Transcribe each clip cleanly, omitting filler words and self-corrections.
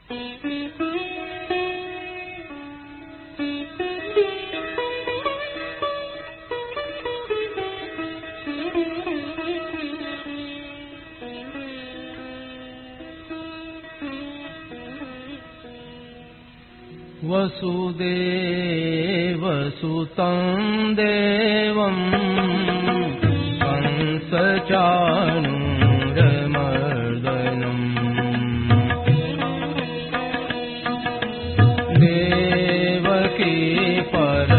वसुदेवसुतं देवं कंसचाणूरमर्दनम् देवकी परमानन्दं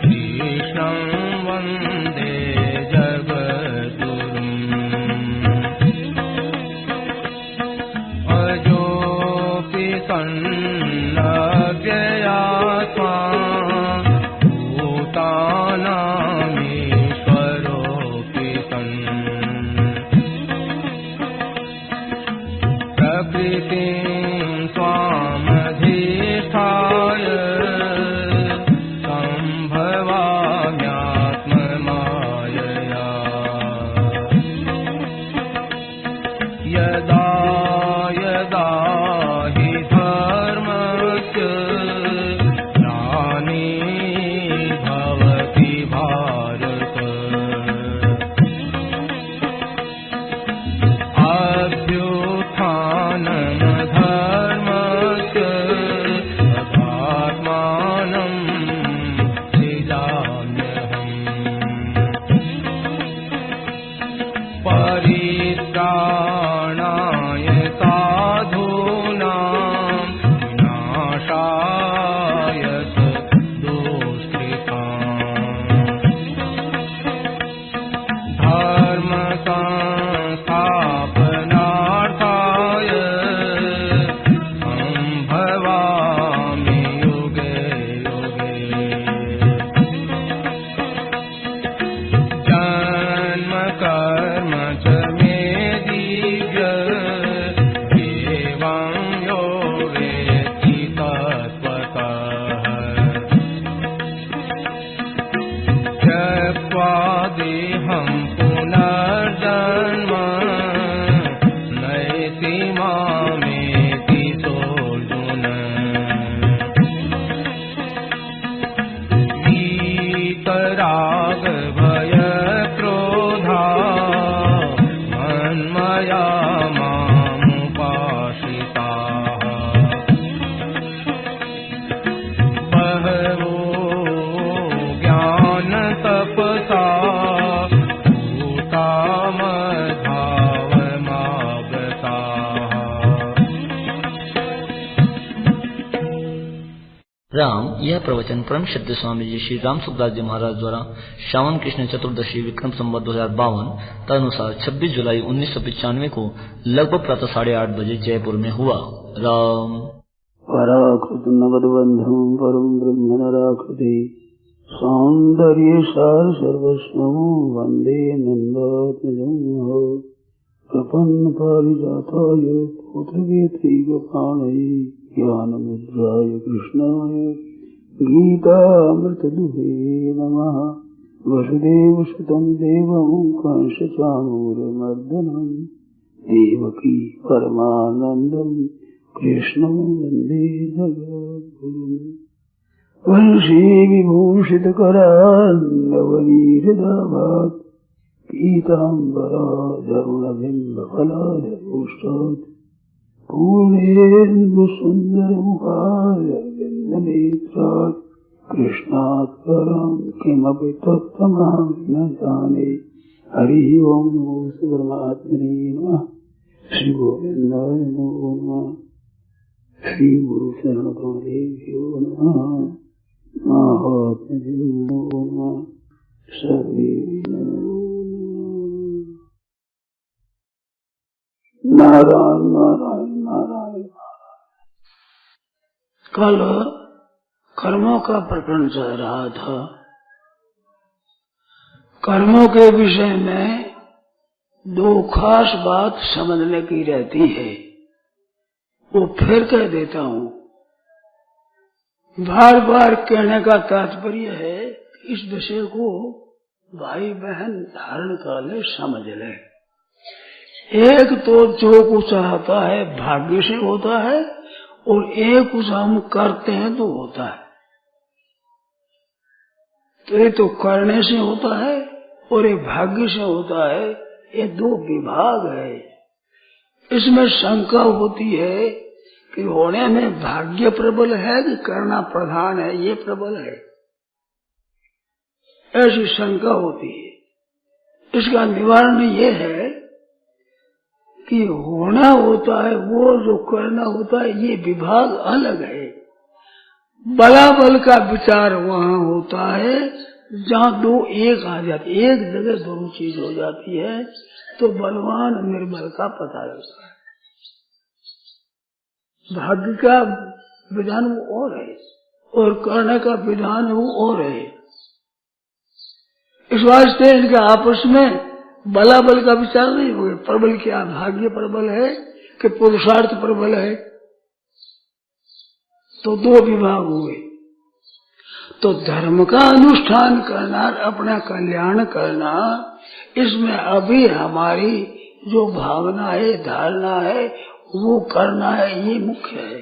कृष्णं वन्दे जगद्गुरुम् सन्नव्ययात्मा भूतानामीश्वरोऽपि सन् प्रकृतिं स्वामधिष्ठाय सम्भवाम्यात्ममायया यदा यदा हि धर्मस्य ग्लानिर्भवति भारत अभ्युत्थानमधर्मस्य तदात्मानं सृजाम्यहम् परित्राणाय साधूनां विनाशाय दुष्कृताम् धर्मसंस्थापनार्थाय सम्भवामि युगे युगे जन्म कर्म च मे दिव्य एवं यो वेत्ति तत्त्वतः त्यक्त्वा देहं पुनर्जन्म नयति मामेति सोऽर्जुन वीतराग भय क्रोधा मन्मया मामुपाश्रिताः बहवो ज्ञानतपसा राम। यह प्रवचन परम श्रद्धेय स्वामी जी श्री राम सुखदास जी महाराज द्वारा श्रावण कृष्ण चतुर्दशी विक्रम संवत 2052 तदनुसार 26 जुलाई 1995 को लगभग प्रातः 8:30 बजे जयपुर में हुआ। राम। पराकृत नवद्बंधु परम ब्रह्म नराकृति सौंदर्य सार सर्वस्व वंदे नंदात्मजं प्रपन्न पारिजाताय पुत्रवेत्री गोपाणये ज्ञानमुद्राय कृष्णाय गीतामृतदुहे नमः। वसुदेवसुतं देवं कंसचाणूरमर्दनं देवकी परमानन्दं कृष्णं वन्दे जगद्गुरुम्। वंशी विभूषितकरान्नवनीहृदाभात् पीताम्बराधरुणबिम्बफलाधरोष्टात् पूर्णेन्दुसुन्दरमुखारविन्दनेत्रात् कृष्णात् परं किमपि तत्त्वमहं न जाने। हरि ओं नमो परमात्मने नमः। श्री गोविन्दाय नमो नमः। श्री गुरु शरणकमलेभ्यो नमः। महात्म्यो नमो नमः। सर्वे नमो नमः। नारायण नारायण नारायण। कल कर्मों का प्रकरण चल रहा था। कर्मों के विषय में दो खास बात समझने की रहती है, वो फिर कह देता हूँ। बार बार कहने का तात्पर्य है इस विषय को भाई बहन धारण कर ले, समझ ले। एक तो जो कुछ आता है भाग्य से होता है, और एक कुछ हम करते हैं तो होता है। तो ये तो करने से होता है और ये भाग्य से होता है, ये दो विभाग है। इसमें शंका होती है कि होने में भाग्य प्रबल है कि करना प्रधान है, ये प्रबल है, ऐसी शंका होती है। इसका निवारण ये है कि होना होता है वो, जो करना होता है ये विभाग अलग है। बलाबल का विचार वहाँ होता है जहाँ दो एक आ जाती, एक जगह दोनों चीज हो जाती है, तो बलवान निर्बल का पता लगता है। भाग्य का विधान वो और है और करने का विधान वो और है। इस वास्ते इनके आपस में बलाबल का विचार नहीं होगा। प्रबल क्या, भाग्य प्रबल है कि पुरुषार्थ प्रबल है, तो दो विभाग हुए। तो धर्म का अनुष्ठान करना, अपना कल्याण करना, इसमें अभी हमारी जो भावना है, धारणा है, वो करना है, ये मुख्य है।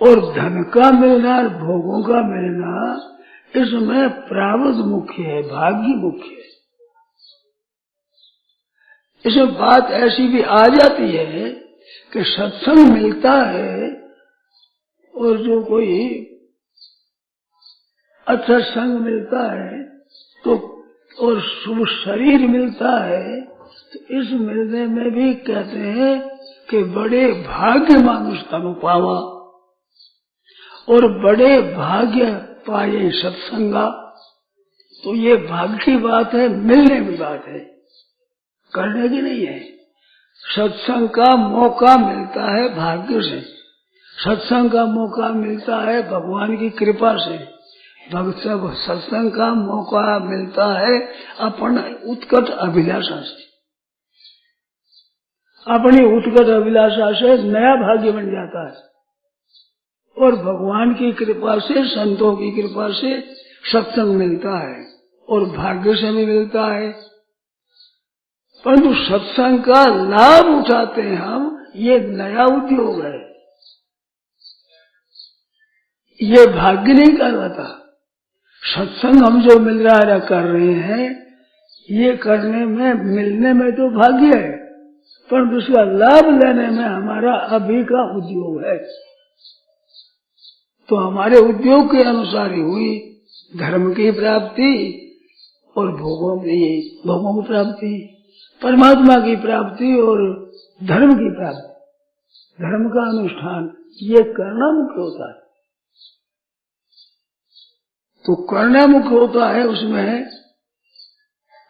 और धन का मिलना, भोगों का मिलना, इसमें प्रारब्ध मुख्य है, भाग्य मुख्य है। इसमें बात ऐसी भी आ जाती है कि सत्संग मिलता है और जो कोई अच्छा संग मिलता है तो, और शुभ शरीर मिलता है, तो इस मिलने में भी कहते हैं कि बड़े भाग्य मानुष तनु पावा, और बड़े भाग्य पाए सत्संगा। तो ये भाग्य की बात है, मिलने की बात है, करने की नहीं है। सत्संग का मौका मिलता है भाग्य से, सत्संग का मौका मिलता है भगवान की कृपा से, सत्संग का मौका मिलता है अपन उत्कट अभिलाषा से। अपनी उत्कट अभिलाषा से नया भाग्य बन जाता है, और भगवान की कृपा से, संतों की कृपा से सत्संग मिलता है और भाग्य से भी मिलता है। परंतु सत्संग का लाभ उठाते हैं हम, ये नया उद्योग है, ये भाग्य नहीं कहलाता। सत्संग हम जो मिल रहा है, कर रहे हैं, ये करने में, मिलने में तो भाग्य है, पर उसका लाभ लेने में हमारा अभी का उद्योग है। तो हमारे उद्योग के अनुसार ही हुई धर्म की प्राप्ति और भोगों की प्राप्ति, परमात्मा की प्राप्ति और धर्म की प्राप्ति, धर्म का अनुष्ठान, ये करना मुख्य होता है। तो करना मुख्य होता है, उसमें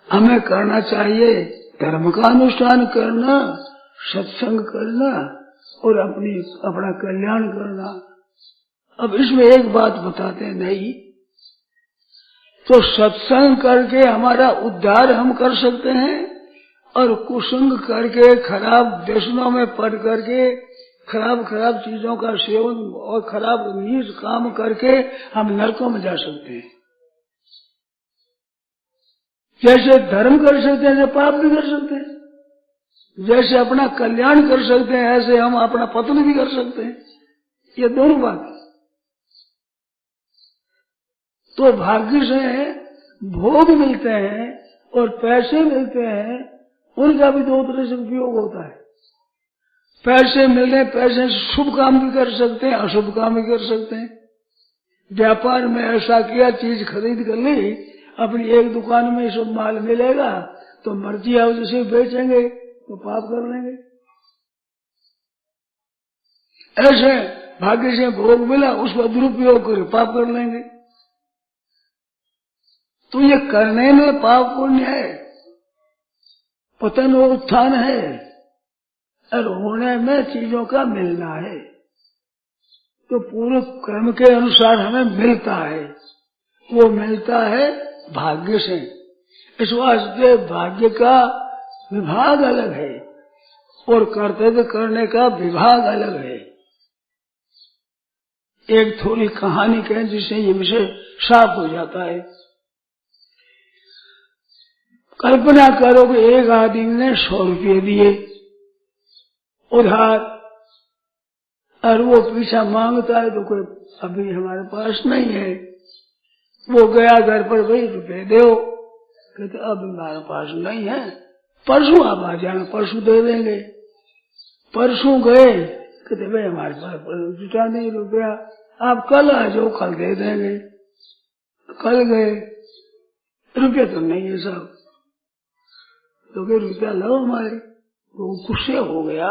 हमें करना चाहिए धर्म का अनुष्ठान करना, सत्संग करना और अपना कल्याण करना। अब इसमें एक बात बताते हैं, नहीं तो सत्संग करके हमारा उद्धार हम कर सकते हैं, और कुसंग करके, खराब व्यसनों में पड़ करके, खराब चीजों का सेवन और खराब नीच काम करके हम नरकों में जा सकते हैं। जैसे धर्म कर सकते हैं, ऐसे पाप भी कर सकते हैं। जैसे अपना कल्याण कर सकते हैं, ऐसे हम अपना पतन भी कर सकते हैं। ये दोनों बात है। तो भाग्य से भोग मिलते हैं और पैसे मिलते हैं, उनका भी दो तरह से उपयोग होता है। पैसे मिलने, पैसे से शुभ काम भी कर सकते हैं, अशुभ काम भी कर सकते हैं। व्यापार में ऐसा किया, चीज खरीद कर ली, अपनी एक दुकान में सब माल मिलेगा तो मर्जी आओ जैसे बेचेंगे तो पाप कर लेंगे। ऐसे भाग्य से भोग मिला, उसका दुरुपयोग कर पाप कर लेंगे। तो ये करने में पाप पुण्य है, पतन और उत्थान है, और होने में चीजों का मिलना है। तो पूर्व कर्म के अनुसार हमें मिलता है, वो मिलता है भाग्य से। इस वास्ते भाग्य का विभाग अलग है और कर्तव्य करने का विभाग अलग है। एक थोड़ी कहानी कहें जिससे ये विषय साफ हो जाता है। कल्पना करो कि एक आदमी ने 100 रुपये दिए उधार, और वो पीछा मांगता है तो कोई अभी हमारे पास नहीं है। वो गया घर पर, भाई रुपये दो, कहते अब हमारे पास नहीं है, परसों आप आ जाना, परसों दे देंगे। परसों गए, कहते भाई हमारे पास जुटा नहीं रुपया, आप कल आ जाओ, कल दे देंगे। कल गए, रुपया तो नहीं है साहब, तो फिर रुपया लो हमारे। वो गुस्से हो गया,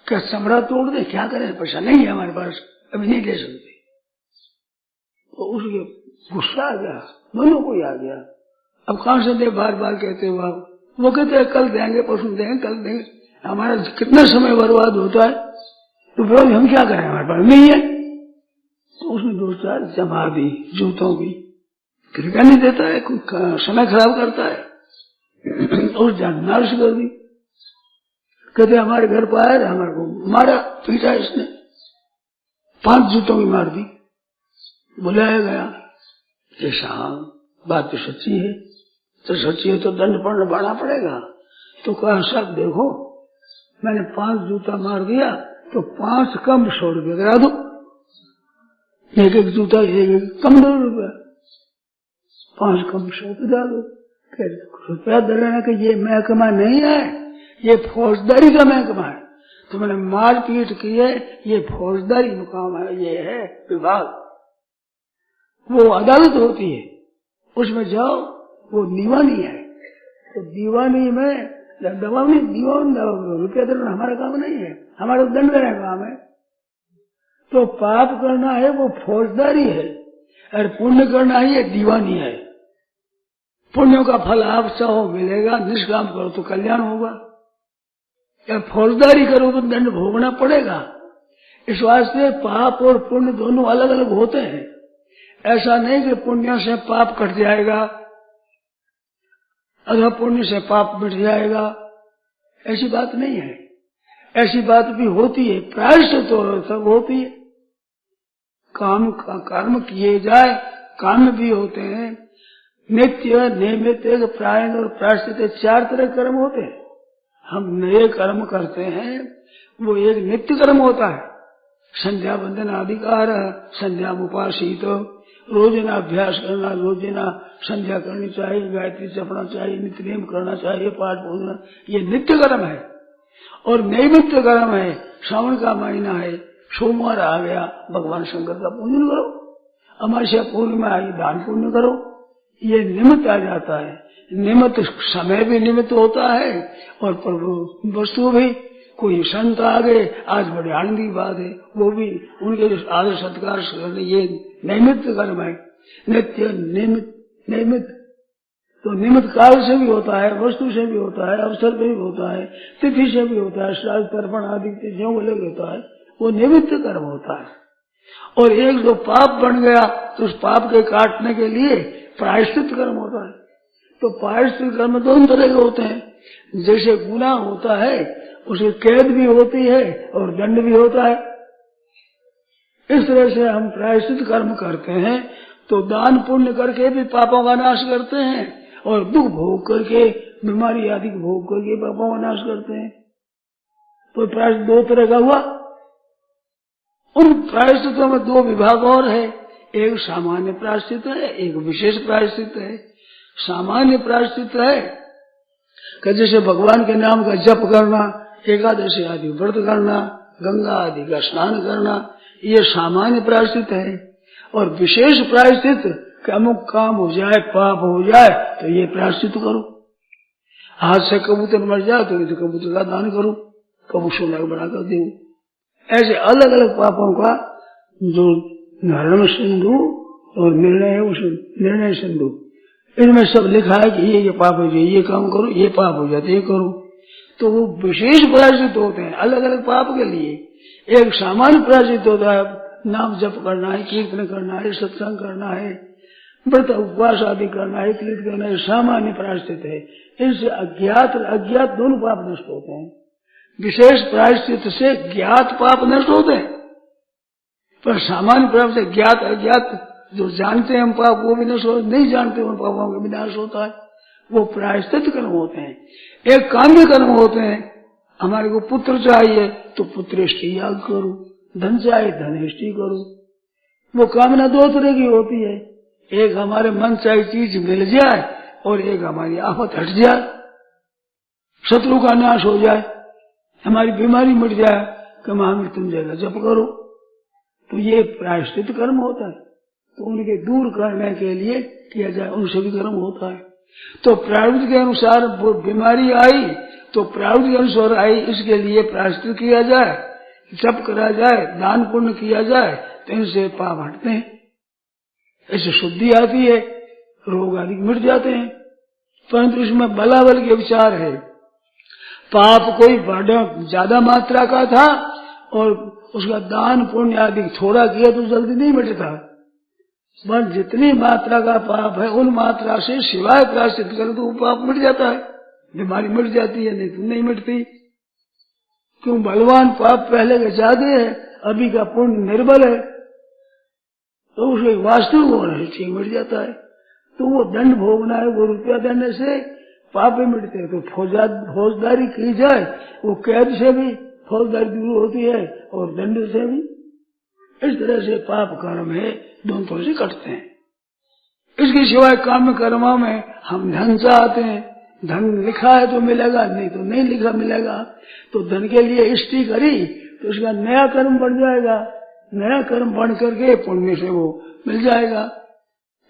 क्या चमड़ा तोड़ दे, क्या करें, पैसा नहीं है हमारे पास, अभी नहीं दे सकते। तो उसके गुस्सा आ गया, दोनों को ही आ गया। अब कहां से दे, बार बार कहते हो आप। वो कहते हैं कल देंगे, परसों देंगे, कल देंगे। हमारा कितना समय बर्बाद होता है, तो फिर हम क्या करें, हमारे पास नहीं है। तो उसने 2-4 जमा दी जूतों की, कृपया नहीं देता है, समय खराब करता है। उस जाननाश कर दी। कहते हमारे घर पर आया, हमारे को मारा, पीटा इसने, 5 जूतों की मार दी। बुलाया गया, साहब बात तो सच्ची है, तो सच्ची है तो दंड बढ़ना पड़ेगा। तो कहा साहब देखो, मैंने 5 जूता मार दिया, तो 5 कम 100 रुपये करा दो, एक जूता एक कम 2 रुपया, 5 कम 100 रुपये डालो। रुपया दलाना कि ये महकमा नहीं है, ये फौजदारी का महकमा है। तो मैंने मारपीट की है, ये फौजदारी मुकाम है, ये है विभाग, वो अदालत होती है, उसमें जाओ, वो दीवानी है। तो दीवानी में दबाव दीवान रुपया देना हमारा काम नहीं है, हमारा दंड देना काम है। तो पाप करना है वो फौजदारी है, और पुण्य करना है ये दीवानी है। पुण्यों का फल आप चाहो मिलेगा, निष्काम करो तो कल्याण होगा, या फौजदारी करो तो दंड भोगना पड़ेगा। इस वास्ते पाप और पुण्य दोनों अलग अलग होते हैं। ऐसा नहीं कि पुण्य से पाप कट जाएगा अथवा पुण्य से पाप मिट जाएगा, ऐसी बात नहीं है। ऐसी बात भी होती है, प्रायश्चित तो सब होती है। काम का कर्म किए जाए, काम भी होते हैं। नित्य, नियमित, प्रायण और प्रायश्चित 4 तरह कर्म होते हैं। हम नए कर्म करते हैं, वो एक नित्य कर्म होता है। संध्या वंदन अधिकार, संध्या उपासित, रोजाना अभ्यास करना, रोजाना संध्या करनी चाहिए, गायत्री जपना चाहिए, नित्य नियम करना चाहिए, पाठ बोलना, ये नित्य कर्म है। और नैमित्य कर्म है, श्रावण का महीना है, सोमवार आ गया, भगवान शंकर का पूजन करो, अमावस्या पूर्णिमा आई, दान पुण्य करो, ये निमित्त आ जाता है। निमित्त समय भी निमित्त होता है, और प्रभु वस्तु भी। कोई संत आ गए, आज बड़े आनंद की बात है, वो भी उनके आदर सत्कार करने, ये नैमित्त कर्म है। नित्य नैमित्त तो निमित्त काल से भी होता है, वस्तु से भी होता है, अवसर से भी होता है, तिथि से भी होता है, श्राद्ध तर्पण आदि तिथियों को लेकर होता है, वो निमित्त कर्म होता है। और एक जो पाप बन गया, तो उस पाप के काटने के लिए प्रायश्चित कर्म होता है। तो प्रायश्चित कर्म 2 तरह के होते हैं। जैसे गुनाह होता है, उसे कैद भी होती है और दंड भी होता है। इस तरह से हम प्रायश्चित कर्म करते हैं, तो दान पुण्य करके भी पापों का नाश करते हैं, और दुख भोग करके, बीमारी आदि भोग करके पापों का नाश करते हैं। तो प्रायश्चित 2 तरह का हुआ। उन प्रायश्चितों में 2 विभाग और है, एक सामान्य प्रायश्चित है, एक विशेष प्रायश्चित है। सामान्य प्रायश्चित है कि जैसे भगवान के नाम का जप करना, एकादशी आदि व्रत करना, गंगा आदि का स्नान करना, ये सामान्य प्रायश्चित है। और विशेष प्रायश्चित कि अमुक काम हो जाए, पाप हो जाए, तो ये प्रायश्चित करो। हाथ से कबूतर मर जाए तो इसे कबूतर का दान करो, कबू सोना बनाकर दो। ऐसे अलग अलग पापों का जो हरण सिंधु और निर्णय सिंधु, इनमें सब लिखा है कि ये पाप हो जाए, ये काम करो, ये पाप हो जाते ये करो। तो वो विशेष प्रायश्चित होते हैं अलग अलग पाप के लिए। एक सामान्य प्रायश्चित होता है, नाम जप करना है, कीर्तन करना है, सत्संग करना है, व्रत उपवास आदि करना है, तीर्थ करना है, सामान्य प्रायश्चित है। इससे अज्ञात और अज्ञात दोनों पाप नष्ट होते हैं। विशेष प्रायश्चित से ज्ञात पाप नष्ट होते हैं, पर सामान्य पाप से ज्ञात अज्ञात जो जानते हैं हम पाप वो भी नष्ट होते, नहीं जानते उन पापों का विनाश होता है। वो प्रायश्चित कर्म होते हैं। एक काम्य कर्म होते हैं, हमारे को पुत्र चाहिए तो पुत्रेष्टि याग करो, धन चाहिए धनेष्टि करो। वो कामना दो तरह की होती है, एक हमारे मन चाहिए चीज मिल जाए और एक हमारी आफत हट जाए, शत्रु का नाश हो जाए, हमारी बीमारी मिट जाए कि महामृत्युंजय का जप करो। तो ये प्रायश्चित कर्म होता है, तो उनके दूर करने के लिए किया जाए, उनसे भी कर्म होता है। तो प्रारब्ध के अनुसार वो बीमारी आई तो प्रारब्ध के अनुसार आई, इसके लिए प्रायश्चित किया जाए, जप करा जाए, दान पुण्य किया जाए, तो इनसे पाप हटते हैं, इससे शुद्धि आती है, रोग आदि मिट जाते हैं। परंतु इसमें बलाबल के विचार है, पाप कोई बड़ा ज्यादा मात्रा का था और उसका दान पुण्य आदि थोड़ा किया तो जल्दी नहीं मिटता, पर जितनी मात्रा का पाप है उन मात्रा से सिवाय प्रायश्चित करे तो वो पाप मिट जाता है, बीमारी मिट जाती है, नहीं तो नहीं मिटती। क्यों? बलवान पाप पहले के ज्यादा है, अभी का पुण्य निर्बल है, तो उसके वास्तविक होने से ठीक मिट जाता है। तो वो दंड भोगना है, वो रुपया देने से पाप भी मिटते हैं। तो फौजदारी की जाए, वो कैद से भी फौजदारी दूर होती है और दंड से भी। इस तरह से पाप कर्म है दोनों तरह से कटते हैं। इसके सिवाय काम कर्मों में हम धन चाहते हैं, धन लिखा है तो मिलेगा, नहीं तो नहीं लिखा मिलेगा, तो धन के लिए इष्टि करी तो उसका नया कर्म बढ़ जाएगा, नया कर्म बढ़ करके पुण्य से वो मिल जाएगा।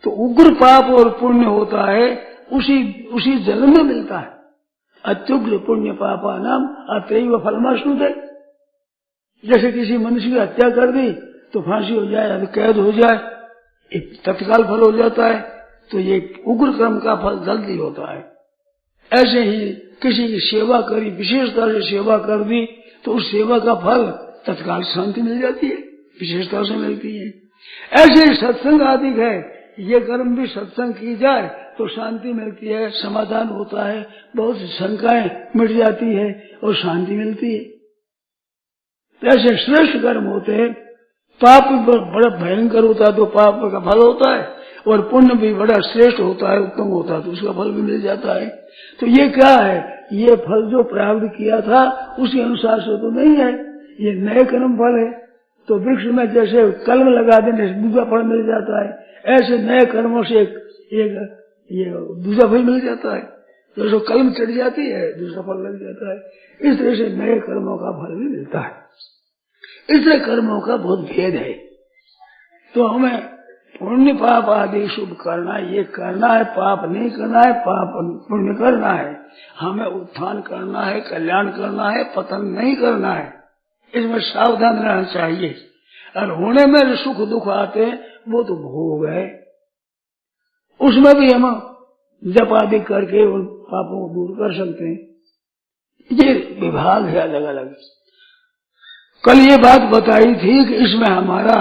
तो उग्र पाप और पुण्य होता है उसी जन्म में मिलता है। अत्युग्र पुण्य पापा नाम अतैव फलमाश्नुते। जैसे किसी मनुष्य की हत्या कर दी तो फांसी हो जाए या तो कैद हो जाए, एक तत्काल फल हो जाता है, तो ये उग्र कर्म का फल जल्दी होता है। ऐसे ही किसी की सेवा करी, विशेषता से सेवा कर दी तो उस सेवा का फल तत्काल शांति मिल जाती है, विशेषता से मिलती है। ऐसे ही सत्संग आदि है, ये कर्म भी सत्संग की जाए तो शांति मिलती है, समाधान होता है, बहुत सी शंकाएं मिट जाती है और शांति मिलती है। ऐसे श्रेष्ठ कर्म होते हैं। पाप बड़ा भयंकर होता है तो पाप का फल होता है, और पुण्य भी बड़ा श्रेष्ठ होता है, उत्तम होता है, तो उसका फल भी मिल जाता है। तो ये क्या है? ये फल जो प्राप्त किया था उसी अनुसार से तो नहीं है, ये नए कर्म फल है। तो वृक्ष में जैसे कलम लगा देने से दूसरा फल मिल जाता है, ऐसे नए कर्मों से ये दूसरा फल मिल जाता है। जैसे कलम चढ़ जाती है दूसरा फल लग जाता है, इस तरह से नए कर्मों का फल भी मिलता है। इस तरह कर्मों का बहुत भेद है। तो हमें पुण्य पाप आदि शुभ करना, ये करना है, पाप नहीं करना है, पाप पुण्य करना है। हमें उत्थान करना है, कल्याण करना है, पतन नहीं करना है। इसमें सावधान रहना चाहिए। और होने में जो सुख दुख आते हैं वो तो भोग है, उसमें भी हम जप आदि करके उन पापों को दूर कर सकते हैं। ये विभाग है अलग अलग। कल ये बात बताई थी कि इसमें हमारा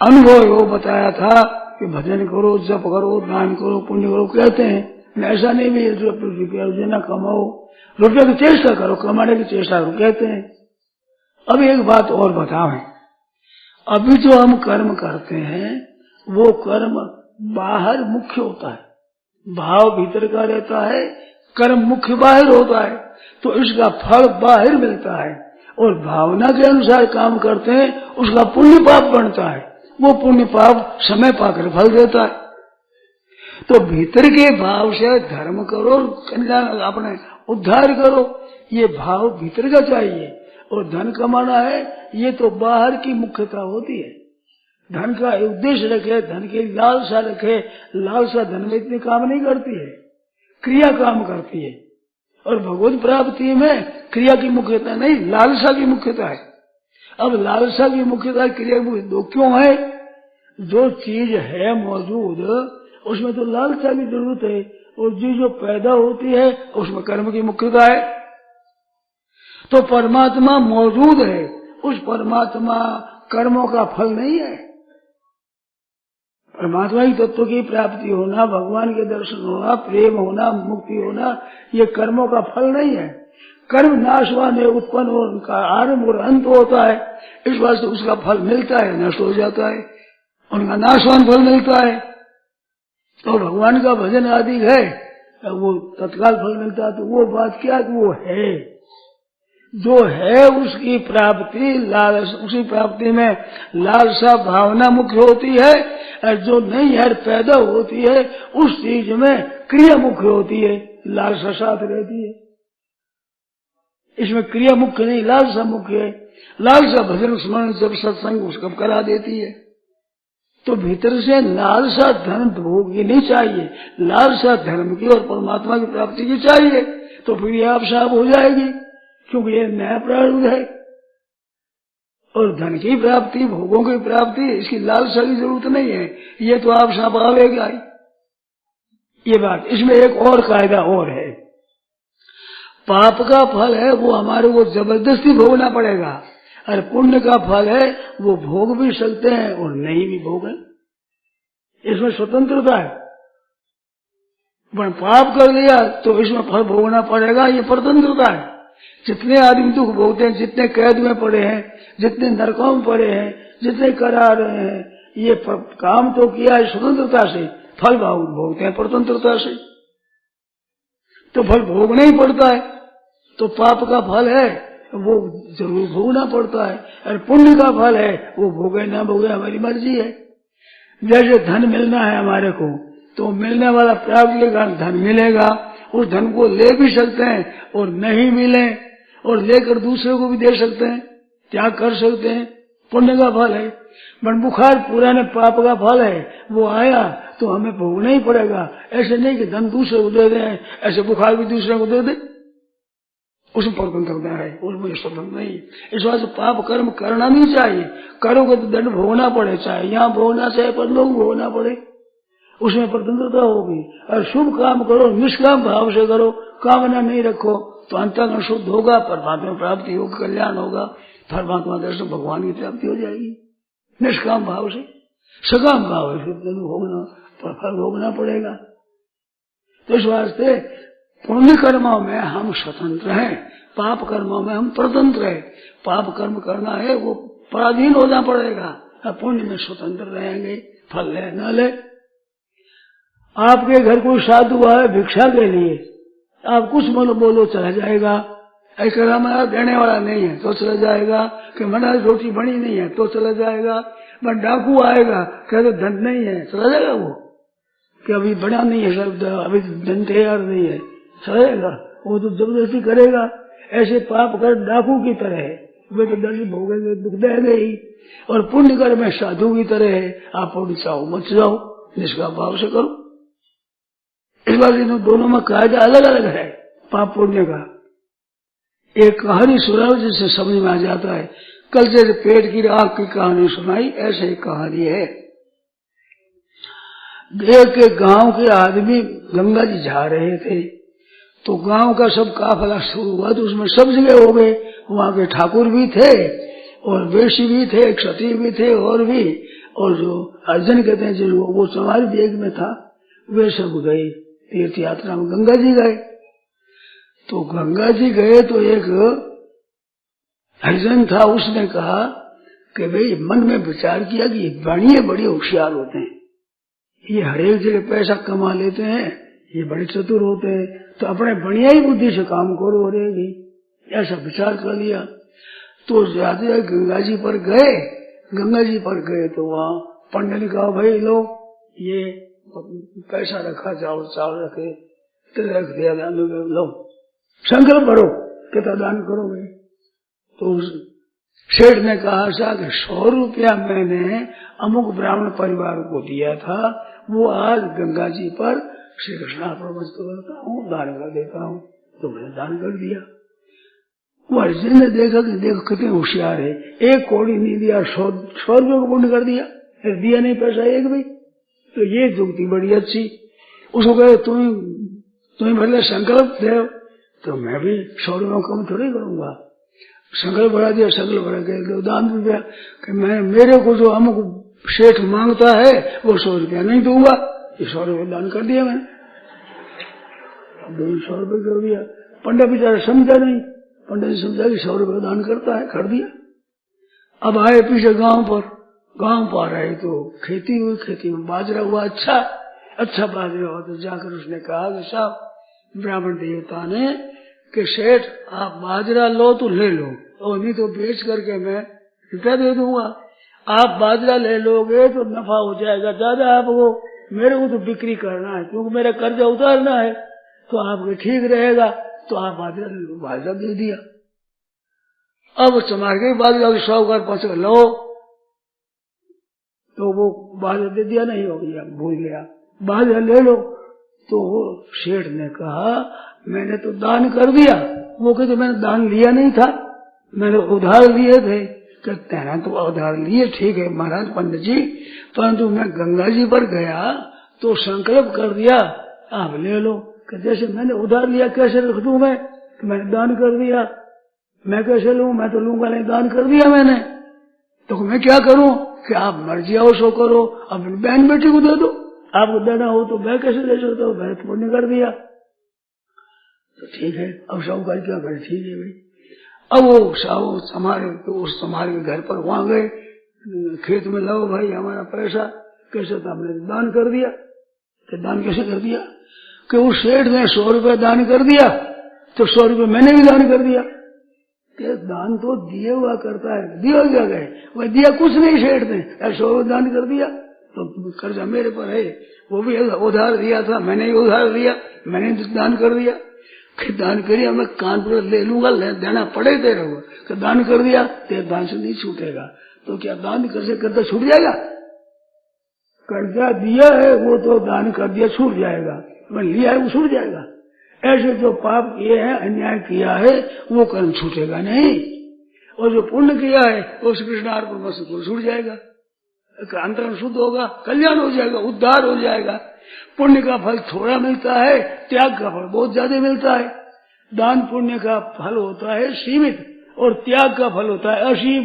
अनुभव वो बताया था कि भजन करो, जप करो, दान करो, पुण्य करो कहते हैं। ऐसा नहीं भी रुपया न कमाओ, रुपया की चेष्टा करो, कमाने की चेष्टा करो कहते हैं। अब एक बात और बताएं, अभी जो हम कर्म करते हैं वो कर्म बाहर मुख्य होता है, भाव भीतर का रहता है, कर्म मुख्य बाहर होता है, तो इसका फल बाहर मिलता है। और भावना के अनुसार काम करते हैं उसका पुण्य पाप बनता है, वो पुण्य पाप समय पाकर फल देता है। तो भीतर के भाव से धर्म करो, कल्याण अपने उद्धार करो, ये भाव भीतर का चाहिए। और धन कमाना है ये तो बाहर की मुख्यता होती है। धन का उद्देश्य रखे, धन की लालसा रखे, लालसा धन में इतनी काम नहीं करती है, क्रिया काम करती है। और भगवत प्राप्ति में क्रिया की मुख्यता नहीं, लालसा की मुख्यता है। अब लालसा की मुख्यता क्रिया की मुख्यता क्यों है? जो चीज है मौजूद उसमें तो लालसा की जरूरत है, और जो पैदा होती है उसमें कर्म की मुख्यता है। तो परमात्मा मौजूद है, उस परमात्मा कर्मों का फल नहीं है। परमात्मा की तत्व की प्राप्ति होना, भगवान के दर्शन होना, प्रेम होना, मुक्ति होना, ये कर्मों का फल नहीं है। कर्म नाशवान है, उत्पन्न और उनका आरंभ और अंत होता है, इस वास्ते उसका फल मिलता है, नष्ट हो जाता है, उनका नाशवान फल मिलता है। तो भगवान का भजन आदि है, वो तत्काल फल मिलता है। तो वो बात क्या कि वो है, जो है उसकी प्राप्ति लालसा, उसी प्राप्ति में लालसा भावना मुख्य होती है, और जो नहीं है पैदा होती है उस चीज में क्रिया मुख्य होती है, लालसा साथ रहती है। इसमें क्रिया मुख्य नहीं, लालसा मुख्य है। लालसा भजन स्मरण जब सत्संग उसको करा देती है। तो भीतर से लालसा धन भोगनी नहीं चाहिए, लालसा धर्म की और परमात्मा की प्राप्ति की चाहिए। तो फिर ये आप साफ हो जाएगी, क्योंकि ये नया प्रारूप है। और धन की प्राप्ति, भोगों की प्राप्ति, इसकी लालसा की जरूरत नहीं है, ये तो आप साफ आवेगा ही। ये बात, इसमें एक और कायदा और है। पाप का फल है वो हमारे को जबरदस्ती भोगना पड़ेगा, और पुण्य का फल है वो भोग भी सकते हैं और नहीं भी भोगे, इसमें स्वतंत्रता है। पर पाप कर लिया तो इसमें फल भोगना पड़ेगा, ये स्वतंत्रता है। जितने आदमी दुख भोगते हैं, जितने कैद में पड़े हैं, जितने नरकों में पड़े हैं, जितने करा रहे हैं, ये काम तो किया है स्वतंत्रता से, फल भोगते हैं स्वतंत्रता से। तो फल भोगना ही पड़ता है। तो पाप का फल है वो जरूर भोगना पड़ता है, और पुण्य का फल है वो भोगे ना भोगे हमारी मर्जी है। जैसे धन मिलना है हमारे को, तो मिलने वाला प्राप्त के कारण धन मिलेगा, उस धन को ले भी सकते हैं और नहीं मिले और लेकर दूसरे को भी दे सकते हैं, त्याग कर सकते हैं, पुण्य का फल है। बट बुखार पुराने पाप का फल है, वो आया तो हमें भोगना ही पड़ेगा। ऐसे नहीं कि धन दूसरे को दे दें, ऐसे बुखार भी दूसरे को दे दे, उसमें स्वतंत्रता है, उसमें स्वतंत्र नहीं। इस वजह से पाप कर्म करना नहीं चाहिए। करोगे तो दंड भोगना पड़े, चाहे यहाँ भोगना चाहे पर लोग भोगना पड़े, उसमें स्वतंत्रता होगी। और शुभ काम करो, निष्काम भाव से करो, कामना नहीं रखो, तो अंतःकरण शुद्ध होगा, परमात्मा प्राप्ति होगी, कल्याण होगा, परमात्मा दर्शन भगवान की प्राप्ति हो जाएगी। निष्काम भाव से, सकाम भाव से भोगना, फल भोगना पड़ेगा। तो इस वास्ते पुण्य कर्मों में हम स्वतंत्र हैं, पाप कर्मों में हम स्वतंत्र हैं। पाप कर्म करना है वो पराधीन होना पड़ेगा, पुण्य में स्वतंत्र रहेंगे, फल ले न ले। आपके घर कोई साधु आए भिक्षा के लिए, आप कुछ बोलो चला जाएगा, ऐसा हमारा देने वाला नहीं है तो चला जाएगा, कि मना रोटी बनी नहीं है तो चला जाएगा। पर डाकू आएगा, कहते धन नहीं है, चला जाएगा वो, कि अभी बना नहीं है सब, अभी धन तैयार नहीं है, चला जाएगा वो, तो जबरदस्ती करेगा। ऐसे पाप कर डाकू की तरह है, वे तो दर्द भोगेंगे, दुख देंगे ही। और पुण्य कर में साधु की तरह है, आप पुण्य चाहो मत जाओ, निष्काम भाव से करो। इस बार इन दोनों में कायदा अलग अलग है पाप पुण्य का। एक कहानी सुनाओ जिससे समझ में आ जाता है। कल जैसे पेट की आग की कहानी सुनाई, ऐसे ही कहानी है। एक गांव के आदमी गंगा जी जा रहे थे, तो गांव का सब काफिला शुरू हुआ, तो उसमें सब जगह हो गए। वहां के ठाकुर भी थे और वेशी भी थे, क्षत्रिय भी थे, और जो अर्जुन कहते हैं जो वो चमारी देग में था, वे सब गए तीर्थ यात्रा में, गंगा जी गए। तो गंगा जी गए तो एक हरिजन था, उसने कहा कि भाई मन में विचार किया कि बड़िए बड़े होशियार होते हैं, ये हर एक जगह पैसा कमा लेते हैं, ये बड़े चतुर होते हैं, तो अपने बढ़िया ही बुद्धि से काम करो रहेगी, ऐसा विचार कर लिया। तो जाते गंगा जी पर गए, गंगा जी पर गए तो वहाँ पंडित ने कहा भाई लो ये पैसा रखा, चावल रखे, तो रख दिया, लो संकल्प करो कितना दान करोगे। तो सेठ ने कहा था कि 100 रुपया मैंने अमुक ब्राह्मण परिवार को दिया था, वो आज गंगा जी पर श्री कृष्णार्पण करता हूँ, दान कर देता हूँ, तो मैंने दान कर दिया। वो अर्जुन ने देखा कि देखो कितने होशियार है, 1 कौड़ी नहीं दिया, 100 रुपये को पुण्य कर दिया, दिया नहीं पैसा एक भी। तो ये जुक्ति बड़ी अच्छी। उसको कहे तुम्हें भले संकल्प दे, तो मैं भी 100 रुपये कम थोड़ी करूंगा। संकल्प बढ़ा दिया, संकल्प बढ़ा के दान भी दिया कि मैं मेरे को जो अमुक सेठ मांगता है वो 100 रुपया नहीं दूंगा, ये 100 रुपये दान कर दिया मैंने, 100 रुपये कर दिया। पंडित बेचारा समझा नहीं, पंडित ने समझा कि 100 रुपये दान करता है, कर दिया। अब आए पीछे गांव पर आए तो खेती हुई, खेती में बाजरा हुआ, अच्छा बाजरा हुआ। तो जाकर उसने कहा कि साहब ब्राह्मण देवता ने कि सेठ आप बाजरा लो तो ले लो, और नहीं तो बेच करके मैं रुपया दे दूंगा। आप बाजरा ले लोगे तो नफा हो जाएगा ज्यादा आपको, मेरे को तो बिक्री करना है क्योंकि मेरा कर्जा उतारना है, तो आपको ठीक रहेगा, तो आप बाजरा ले लो। बाजरा दे दिया। अब चमार के बाजरा की 100 घर पहुंच लो, तो वो बाजरा दे दिया, नहीं हो गया, भूल गया, बाजरा ले लो। तो सेठ ने कहा मैंने तो दान कर दिया। वो कहते मैंने दान लिया नहीं था, मैंने उधार लिए थे। कहते हैं तो उधार लिए, ठीक है महाराज पंडित जी, परंतु मैं गंगा जी पर गया तो संकल्प कर दिया आप ले लो। कि जैसे मैंने उधार लिया कैसे रख दूं मैं, कि मैंने दान कर दिया, मैं कैसे लूं, मैं तो लूंगा नहीं, दान कर दिया मैंने, तो मैं क्या करूं कि आप मर्जी आओ सो करो, अपनी बहन बेटी को दे दो, आपको देना हो तो मैं कैसे दे सकता हूँ, मैंने पुण्य कर दिया। तो ठीक है, अब साहूकार क्या करे, ठीक है भाई। अब वो साहू समारे के घर पर वहां गए, खेत में लाओ भाई हमारा पैसा, कैसे तो हमने दान कर दिया। कि दान कैसे कर दिया, कि उस सेठ ने 100 रुपए दान कर दिया, तो 100 रुपए मैंने भी दान कर दिया। कि दान तो दिए हुआ करता है, दिया क्या गए, वह दिया कुछ नहीं सेठ ने, 100 रुपए दान कर दिया, तो कर्जा मेरे पर है, वो भी उधार दिया था, मैंने ही उधार दिया, मैंने दान कर दिया। कि दान करिए मैं कानपुर ले लूंगा, देना पड़े तेरे को, कि दान कर दिया तेरे दान से नहीं छूटेगा। तो क्या दान कैसे करता छूट जाएगा, कर्जा दिया है वो तो दान कर दिया छूट जाएगा, मैं लिया है वो छूट जाएगा। ऐसे जो पाप किए हैं, अन्याय किया है, वो कर्म छूटेगा नहीं, और जो पुण्य किया है वो श्री कृष्ण अर्पण मस्तु छूट जाएगा, अंतरण शुद्ध होगा, कल्याण हो जाएगा, उद्धार हो जाएगा। पुण्य का फल थोड़ा मिलता है, त्याग का फल बहुत ज्यादा मिलता है। दान पुण्य का फल होता है सीमित, और त्याग का फल होता है असीम।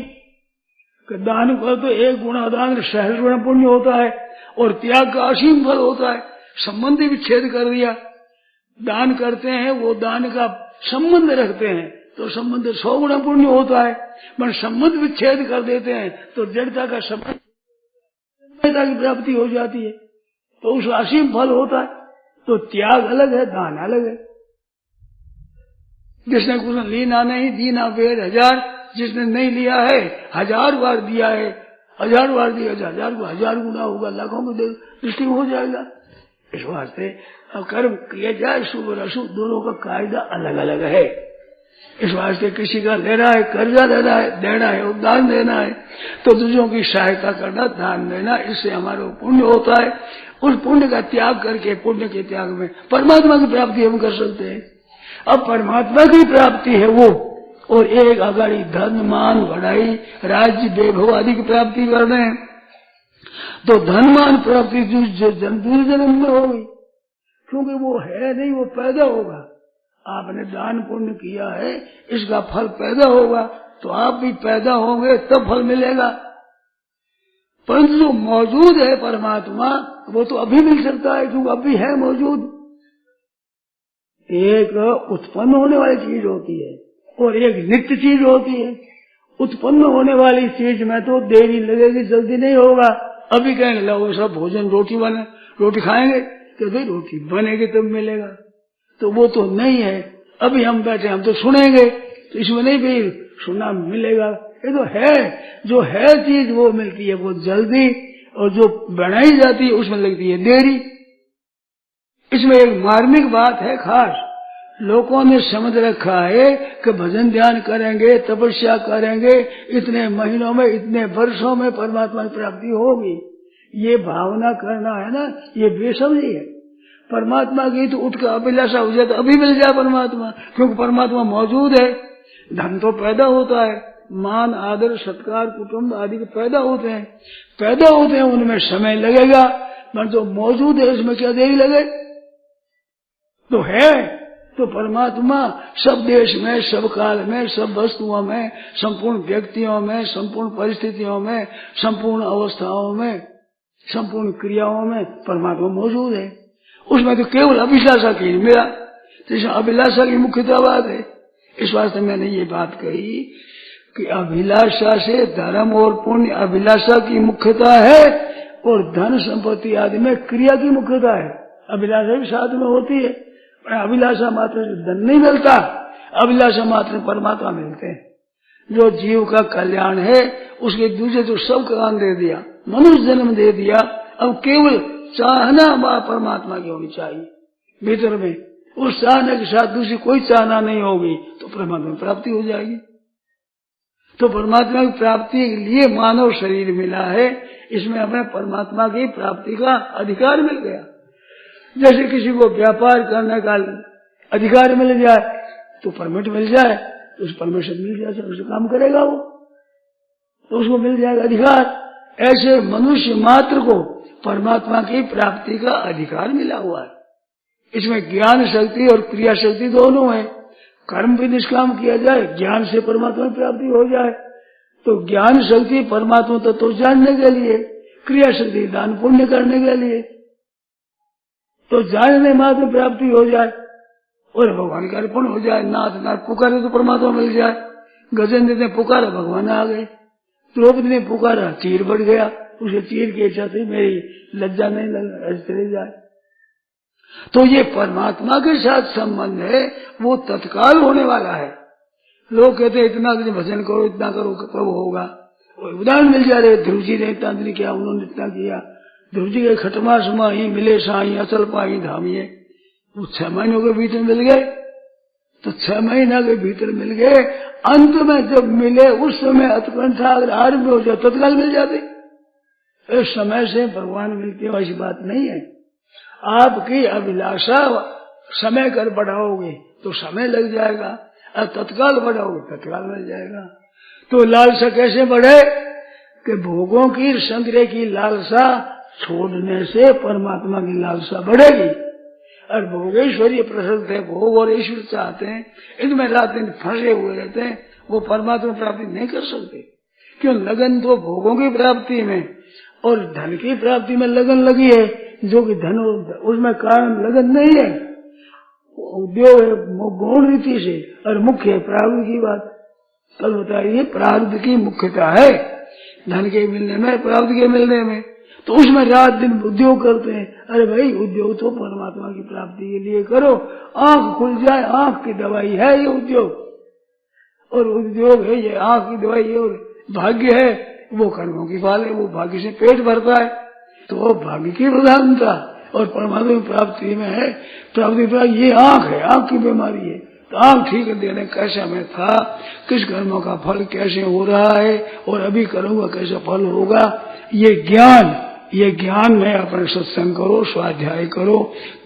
दान का तो 1 गुणा दान सहस्र गुणा पुण्य होता है, और त्याग का असीम फल होता है। संबंध विच्छेद कर दिया, दान करते हैं वो दान का संबंध रखते हैं तो संबंध 100 गुणा पुण्य होता है, पर संबंध विच्छेद कर देते हैं तो जड़ता का संबंध की प्राप्ति हो जाती है, तो उस असीम फल होता है। तो त्याग अलग है, दान अलग है। जिसने कुछ लीना नहीं, दीना वेद 1000, जिसने नहीं लिया है 1000 बार दिया है, 1000 बार दिया, 1000 गुना होगा, लाखों की दृष्टि हो जाएगा। इस वास्ते अब कर्म किया जाए, शुभ और अशुभ दोनों का कायदा अलग अलग है। इस वास्ते किसी का लेना है, कर्जा लेना है, देना है, दान देना है, तो दूसरों की सहायता करना, दान देना, इससे हमारा पुण्य होता है। उस पुण्य का त्याग करके, पुण्य के त्याग में परमात्मा की प्राप्ति हम कर सकते हैं। अब परमात्मा की प्राप्ति है वो, और एक अगाड़ी धन मान बढ़ाई राज्य वैभव आदि की प्राप्ति कर रहे हैं, तो धन मान प्राप्ति दूसरे जन्म में होगी, क्योंकि वो है नहीं, वो पैदा होगा। आपने दान पुण्य किया है, इसका फल पैदा होगा, तो आप भी पैदा होंगे तब फल मिलेगा। परंतु जो मौजूद है परमात्मा, वो तो अभी मिल सकता है, क्योंकि अभी है मौजूद। एक उत्पन्न होने वाली चीज होती है और एक नित्य चीज होती है। उत्पन्न होने वाली चीज में तो देरी लगेगी, जल्दी नहीं होगा। अभी कहेंगे लो सब भोजन रोटी बने, रोटी खाएंगे, तो भाई रोटी बनेगी तब मिलेगा, तो वो तो नहीं है। अभी हम बैठे, हम तो सुनेंगे, तो इसमें नहीं भी सुनना मिलेगा, ये तो है। जो है चीज वो मिलती है वो जल्दी, और जो बनाई जाती है उसमें लगती है देरी। इसमें एक मार्मिक बात है खास, लोगों ने समझ रखा है कि भजन ध्यान करेंगे, तपस्या करेंगे, इतने महीनों में, इतने वर्षों में परमात्मा की प्राप्ति होगी। ये भावना करना है ना, ये बेसमझी है। परमात्मा की तो उठ कर अभिलाषा हो जाए तो अभी मिल जाए परमात्मा, क्योंकि परमात्मा मौजूद है। धन तो पैदा होता है, मान आदर सत्कार कुटुंब आदि के पैदा होते हैं, उनमें समय लगेगा, पर जो मौजूद है उसमें क्या देरी लगे, तो है। तो परमात्मा सब देश में, सब काल में, सब वस्तुओं में, संपूर्ण व्यक्तियों में, संपूर्ण परिस्थितियों में, संपूर्ण अवस्थाओं में, संपूर्ण क्रियाओं में परमात्मा मौजूद है। उसमें तो केवल अभिलाषा की मेरा, तो अभिलाषा की मुख्यता बात है। इस वास्ते मैंने ये बात कही कि अभिलाषा से धर्म और पुण्य, अभिलाषा की मुख्यता है, और धन संपत्ति आदि में क्रिया की मुख्यता है। अभिलाषा भी साथ में होती है, अभिलाषा मात्र से धन नहीं मिलता, अभिलाषा मात्र परमात्मा मिलते हैं। जो जीव का कल्याण है उसके दूसरे तो सब कल्याण दे दिया, मनुष्य जन्म दे दिया। अब केवल चाहना परमात्मा की होनी चाहिए भीतर में, उस चाहना के साथ दूसरी कोई चाहना नहीं होगी तो परमात्मा की प्राप्ति हो जाएगी। तो परमात्मा की प्राप्ति के लिए मानव शरीर मिला है, इसमें हमें परमात्मा की प्राप्ति का अधिकार मिल गया। जैसे किसी को व्यापार करने का अधिकार मिल जाए तो परमिट मिल जाए तो उस परमिशन मिल जाए उसे काम करेगा वो, तो उसको मिल जाएगा अधिकार। ऐसे मनुष्य मात्र को परमात्मा की प्राप्ति का अधिकार मिला हुआ है। इसमें ज्ञान शक्ति और क्रिया शक्ति दोनों है। कर्म भी निष्काम किया जाए, ज्ञान से परमात्मा की प्राप्ति हो जाए तो ज्ञान शक्ति परमात्मा तत्व तो जानने के लिए, क्रिया शक्ति दान पुण्य करने के लिए, तो जानने मात्र प्राप्ति हो जाए और भगवान का अर्पण हो जाए। नाथ नाथ पुकारे तो परमात्मा मिल जाए। गजेंद्र ने पुकारा, भगवान आ गए। द्रौपदी ने पुकारा, चीर बढ़ गया, उसे चीर की इच्छा थी मेरी लज्जा नहीं लग चले जाए। तो ये परमात्मा के साथ संबंध है, वो तत्काल होने वाला है। लोग कहते हैं इतना दिन भजन करो, इतना करो, कब होगा। उदाहरण मिल जा रहे, ध्रुव जी ने इतना दिन किया, उन्होंने इतना किया। ध्रुव जी के खटमास माही मिले साई अचल पाई धामिये, वो 6 महीनों के भीतर मिल गए। तो 6 महीना के भीतर मिल गए, अंत में जब मिले उस समय उत्कंठा अगर आरंभ हो जाए तत्काल मिल जाते। इस समय से भगवान मिलते हो ऐसी बात नहीं है। आपकी अभिलाषा समय कर बढ़ाओगे तो समय लग जाएगा, और तत्काल बढ़ाओगे तत्काल मिल जाएगा। तो लालसा कैसे बढ़े कि भोगों की संग्रह की लालसा छोड़ने से परमात्मा की लालसा बढ़ेगी। और भोगेश्वरी प्रसन्न है, भोग और ईश्वर चाहते हैं, इनमें रात दिन फंसे हुए रहते हैं, वो परमात्मा प्राप्ति नहीं कर सकते। क्यों? लगन तो भोगों की प्राप्ति में और धन की प्राप्ति में लगन लगी है, जो कि धन उसमें कारण लगन नहीं है, उद्योग है गौण रीति से, और मुख्य है प्रारब्ध की बात। कल बताइए, प्रारब्ध की मुख्यता है धन के मिलने में, प्रारब्ध के मिलने में। तो उसमें रात दिन उद्योग करते हैं। अरे भाई, उद्योग तो परमात्मा की प्राप्ति के लिए करो, आंख खुल जाए, आंख की दवाई है ये उद्योग, और उद्योग है ये आंख की दवाई है, और भाग्य है वो कर्मों की फल है, वो भाग्य से पेट भरता है। तो वो भाग्य की प्रधानता और परमात्मा की प्राप्ति में है प्राप्ति। ये आंख है, आंख की बीमारी है, तो आंख ठीक देने कैसा मैं था, किस कर्मों का फल कैसे हो रहा है, और अभी करूंगा कैसा फल होगा, ये ज्ञान में अपने सत्संग करो, स्वाध्याय करो,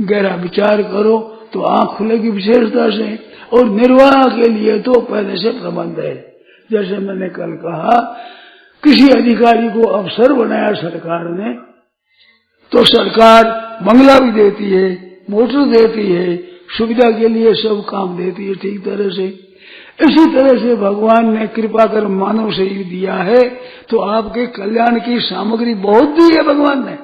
गहरा विचार करो, तो आंख खुलेगी विशेषता से। और निर्वाह के लिए तो पहले से प्रबंध है। जैसे मैंने कल कहा, किसी अधिकारी को अफसर बनाया सरकार ने, तो सरकार बंगला भी देती है, मोटर देती है, सुविधा के लिए सब काम देती है ठीक तरह से। इसी तरह से भगवान ने कृपा कर मानव शरीर दिया है, तो आपके कल्याण की सामग्री बहुत दी है भगवान ने,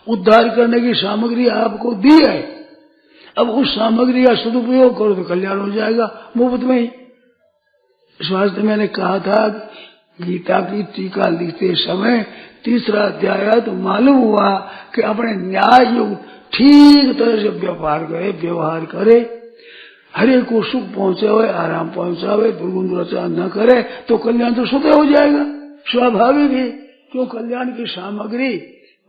उद्धार करने की सामग्री आपको दी है। अब उस सामग्री का सदुपयोग करो तो कल्याण हो जाएगा मुफ्त में ही। इस वास्ते मैंने कहा था, गीता की टीका लिखते समय 3रा अध्याय तो मालूम हुआ कि अपने न्याय युक्त ठीक तरह से व्यवहार करे, हरे को सुख पहुंचावे, आराम पहुंचावे, दुर्गुण दुराचार न करे, तो कल्याण तो स्वतः हो जाएगा, स्वाभाविक है। क्यों? कल्याण की सामग्री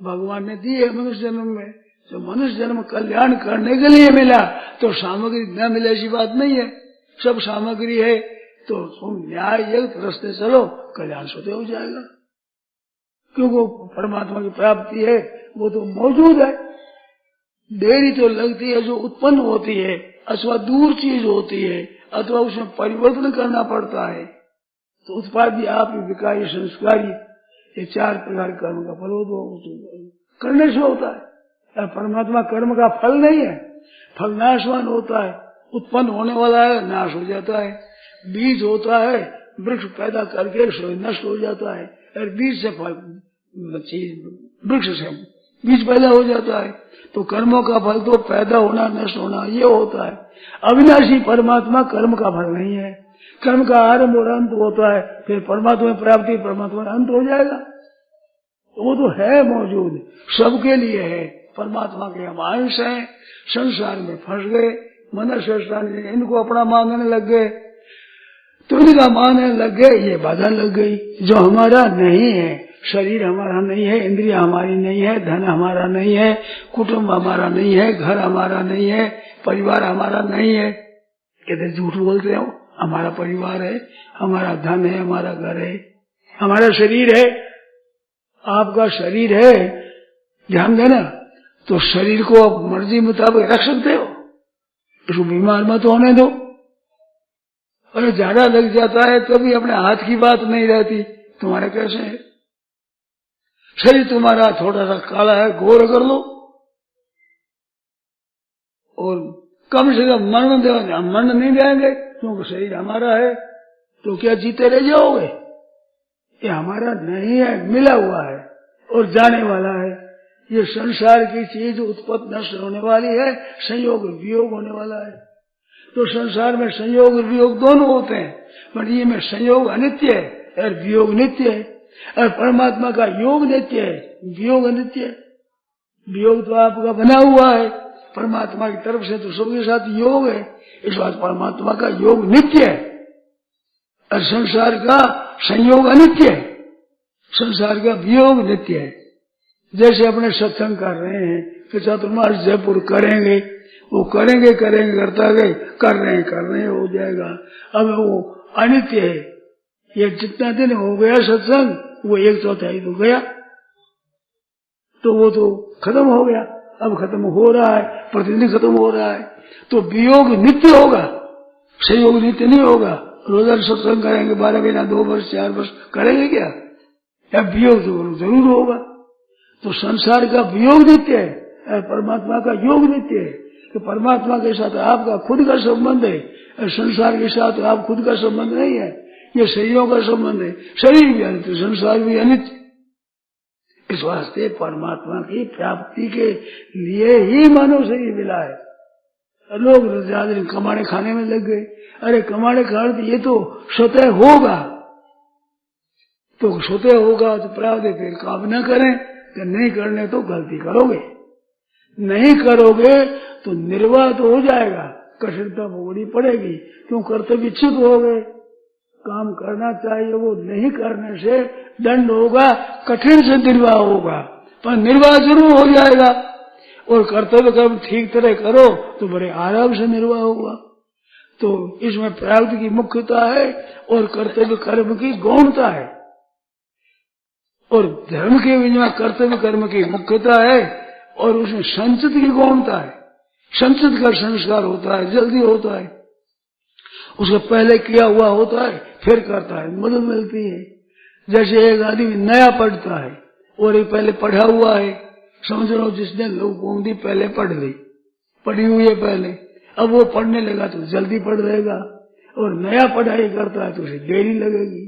भगवान ने दी है मनुष्य जन्म में। तो मनुष्य जन्म कल्याण करने के लिए मिला, तो सामग्री न मिले ऐसी बात नहीं है, सब सामग्री है। तो तुम न्याय युक्त रास्ते चलो, कल्याण स्वतः हो जाएगा। क्योंकि परमात्मा की प्राप्ति है वो तो मौजूद है। देरी तो लगती है जो उत्पन्न होती है, अथवा दूर चीज होती है, अथवा उसमें परिवर्तन करना पड़ता है। तो उत्पादी, आप विकारी, संस्कारी, ये 4 प्रकार कर्म का फल हो करने से होता है। परमात्मा कर्म का फल नहीं है, फल नाशवान होता है, उत्पन्न होने वाला है, नाश हो जाता है। बीज होता है, वृक्ष पैदा करके नष्ट हो जाता है, और बीज से फल वृक्ष से बीज पैदा हो जाता है। तो कर्मों का फल तो पैदा होना, नष्ट होना, ये होता है। अविनाशी परमात्मा कर्म का फल नहीं है। कर्म का आरंभ और अंत होता है, फिर परमात्मा में प्राप्ति, परमात्मा में अंत हो जाएगा। वो तो है मौजूद, सबके लिए है, परमात्मा के हम अंश हैं, संसार में फंस गए, मनुष्य इनको अपना मानने लग गए, तो इनका मानने लग गए, ये बाधा लग गई। जो हमारा नहीं है, शरीर हमारा नहीं है, इंद्रिया हमारी नहीं है, धन हमारा नहीं है, कुटुंब हमारा नहीं है, घर हमारा नहीं है, परिवार हमारा नहीं है। कहते झूठ बोलते हो, हमारा परिवार है, हमारा धन है, हमारा घर है, हमारा शरीर है। आपका शरीर है, ध्यान देना, तो शरीर को आप मर्जी मुताबिक रख सकते हो, इसको बीमार मत होने दो। अरे ज्यादा लग जाता है तभी अपने हाथ की बात नहीं रहती। तुम्हारे कैसे है शरीर, तुम्हारा थोड़ा सा काला है, गोर कर लो, और कम से कम मरण दे, मरण नहीं देंगे क्योंकि शरीर हमारा है, तो क्या जीते रह जाओगे? ये हमारा नहीं है, मिला हुआ है और जाने वाला है। ये संसार की चीज उत्पत्ति नष्ट होने वाली है, संयोग वियोग होने वाला है। तो संसार में संयोग वियोग दोनों होते हैं, पर ये में संयोग अनित्य है और वियोग नित्य है, और परमात्मा का योग नित्य है, वियोग अनित्य है। वियोग तो आपका बना हुआ है, परमात्मा की तरफ से तो सबके साथ योग है, इस बात परमात्मा का योग नित्य है और संसार का संयोग अनित्य है, संसार का वियोग नित्य है। जैसे अपने सत्संग कर रहे हैं कि चतुर्मास जयपुर करेंगे, वो करेंगे करता गए, कर रहे हो जाएगा। अब वो अनित्य है, ये जितना दिन हो गया सत्संग, वो 1/4 तो गया, तो वो तो खत्म हो गया, अब खत्म हो रहा है, प्रतिदिन खत्म हो रहा है। तो वियोग नित्य होगा, संयोग नित्य नहीं होगा। रोजाना सत्संग करेंगे 12 महीना, 2 वर्ष, 4 वर्ष करेंगे क्या? या वियोग तो जरूर होगा। तो संसार का वियोग नित्य है और परमात्मा का योग नित्य है। कि परमात्मा के साथ आपका खुद का संबंध है और संसार के साथ आप खुद का संबंध नहीं है, ये शरीरों का संबंध है। शरीर भी अनित्य, संसार भी अनित्य। इस वास्ते परमात्मा की प्राप्ति के लिए ही मानव शरीर मिला है। लोग ज्यादा दिन कमाने खाने में लग गए। अरे कमाने खाने ये तो स्वतः होगा, तो स्वतः होगा तो प्रारब्ध फिर काम न करें, कि नहीं करने तो गलती करोगे, नहीं करोगे तो निर्वाह तो हो जाएगा, कठिनता भोगनी पड़ेगी। क्यों? कर्तव्य इच्छुक हो गए, काम करना चाहिए, वो नहीं करने से दंड होगा, कठिन से निर्वाह होगा, पर निर्वाह जरूर हो जाएगा। और कर्तव्य कर्म ठीक तरह करो तो बड़े आराम से निर्वाह होगा। तो इसमें प्रारब्ध की मुख्यता है और कर्तव्य कर्म की गौणता है, और धर्म के बिना कर्तव्य कर्म की मुख्यता है और उसमें संचित की गौणता है। संचित का संस्कार होता है, जल्दी होता है, उसके पहले किया हुआ होता है, फिर करता है, मदद मिलती है। जैसे एक आदमी नया पढ़ता है और एक पहले पढ़ा हुआ है, समझ लो जिसने लोगों की पहले पढ़ ली, पढ़ी हुई है पहले, अब वो पढ़ने लगा तो जल्दी पढ़ लेगा, और नया पढ़ाई करता है तो उसे देरी लगेगी।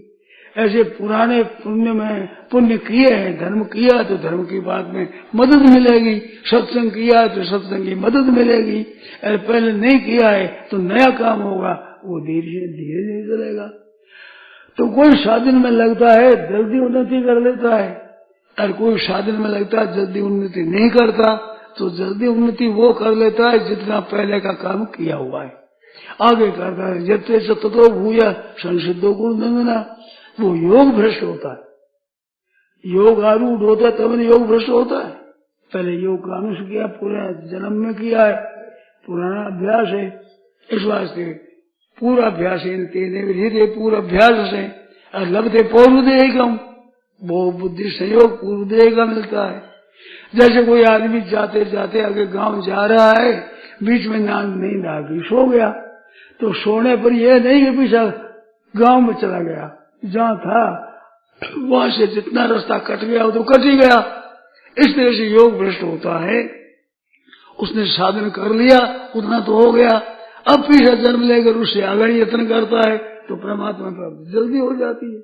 ऐसे पुराने पुण्य में पुण्य किए हैं, धर्म किया तो धर्म की बात में मदद मिलेगी, सत्संग किया तो सत्संग की मदद मिलेगी। और पहले नहीं किया है तो नया काम होगा, वो धीरे धीरे चलेगा। तो कोई साधन में लगता है जल्दी उन्नति कर लेता है, और कोई साधन में लगता है जल्दी उन्नति नहीं करता, तो जल्दी उन्नति वो कर लेता है जितना पहले का काम किया हुआ है, आगे करता है। जते सतो भूया संसिद्धो गुण नंदना, वो योग भ्रष्ट होता है। योग आरूढ़ होता है तब योग भ्रष्ट होता है। पहले योग का अनुष्ठान किया, पूरा जन्म में किया है, पुराना अभ्यास है, इस वास्ते पूरा अभ्यास है, पूरा अभ्यास है। और लभते पूर्वदेह का वो बुद्धि सहयोग पूर्वदेह का मिलता है। जैसे कोई आदमी जाते जाते आगे गांव जा रहा है, बीच में नींद आ गई, सो गया, तो सोने पर यह नहीं कि पीछा गांव में चला गया, जहां था वहां से जितना रास्ता कट गया वो तो कट ही गया। इस तरह से योग भ्रष्ट होता है। उसने साधन कर लिया, उतना तो हो गया, अब पीछे जन्म लेकर उससे आगे यत्न करता है तो परमात्मा प्राप्ति जल्दी हो जाती है।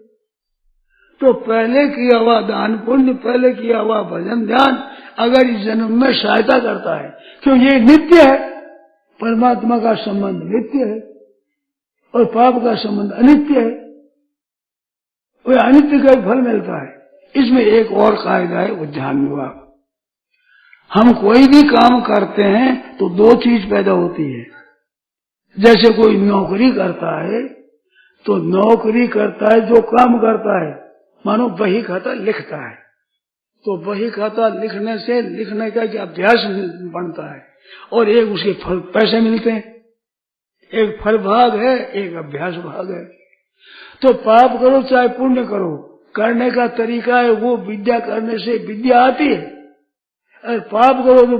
तो पहले किया हुआ दान पुण्य, पहले किया हुआ भजन ध्यान अगर इस जन्म में सहायता करता है, क्यों? ये नित्य है, परमात्मा का संबंध नित्य है और पाप का संबंध अनित्य है। वो अनित्य का फल मिलता है। इसमें एक और कायदा है, वो ध्यान विभाग। हम कोई भी काम करते हैं तो दो चीज पैदा होती है। जैसे कोई नौकरी करता है तो नौकरी करता है, जो काम करता है, मानो बही खाता लिखता है, तो बही खाता लिखने से लिखने का क्या अभ्यास बनता है और एक उसके फल पैसे मिलते हैं। एक फल भाग है, एक अभ्यास भाग है। तो पाप करो चाहे पुण्य करो, करने का तरीका है वो विद्या करने से विद्या आती है। अगर पाप करो तो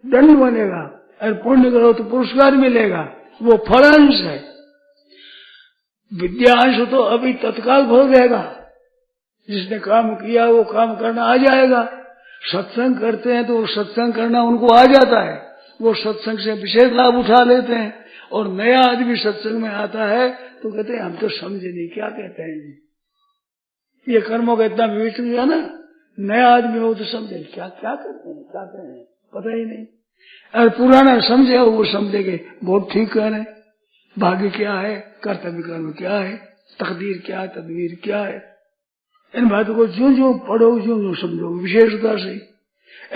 दंड बनेगा, अगर पुण्य करो तो पुरस्कार मिलेगा, वो फलांश है। विद्यांश तो अभी तत्काल फल देगा, जिसने काम किया वो काम करना आ जाएगा। सत्संग करते हैं तो सत्संग करना उनको आ जाता है, वो सत्संग से विशेष लाभ उठा लेते हैं। और नया आदमी सत्संग में आता है तो कहते हैं हम तो समझे नहीं क्या कहते हैं जी, ये कर्मों का इतना विवेचन हुआ ना। नया आदमी हो तो समझे क्या क्या करते हैं, क्या कह रहे हैं, पता ही नहीं। अगर पुराना समझे हो वो समझेंगे बहुत ठीक कह रहे हैं, भाग्य क्या है, कर्तव्य कर्म क्या है, तकदीर क्या है, तदबीर क्या है। इन बातों को जो जो पढ़ो जो जो समझो विशेषता से।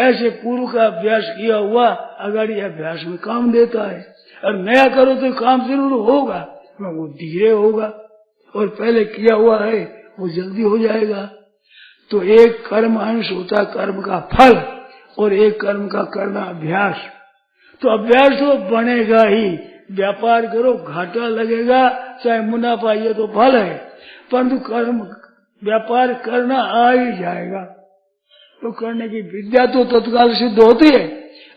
ऐसे पूर्व का अभ्यास किया हुआ अगाड़ी अभ्यास में काम देता है। और नया करो तो काम जरूर होगा, वो धीरे होगा, और पहले किया हुआ है वो जल्दी हो जाएगा। तो एक कर्म अंश होता है कर्म का फल, और एक कर्म का करना अभ्यास। तो अभ्यास तो बनेगा ही, व्यापार करो घाटा लगेगा चाहे मुनाफा, ये तो फल है, परंतु कर्म व्यापार करना आ ही जाएगा। तो करने की विद्या तो तत्काल सिद्ध होती है,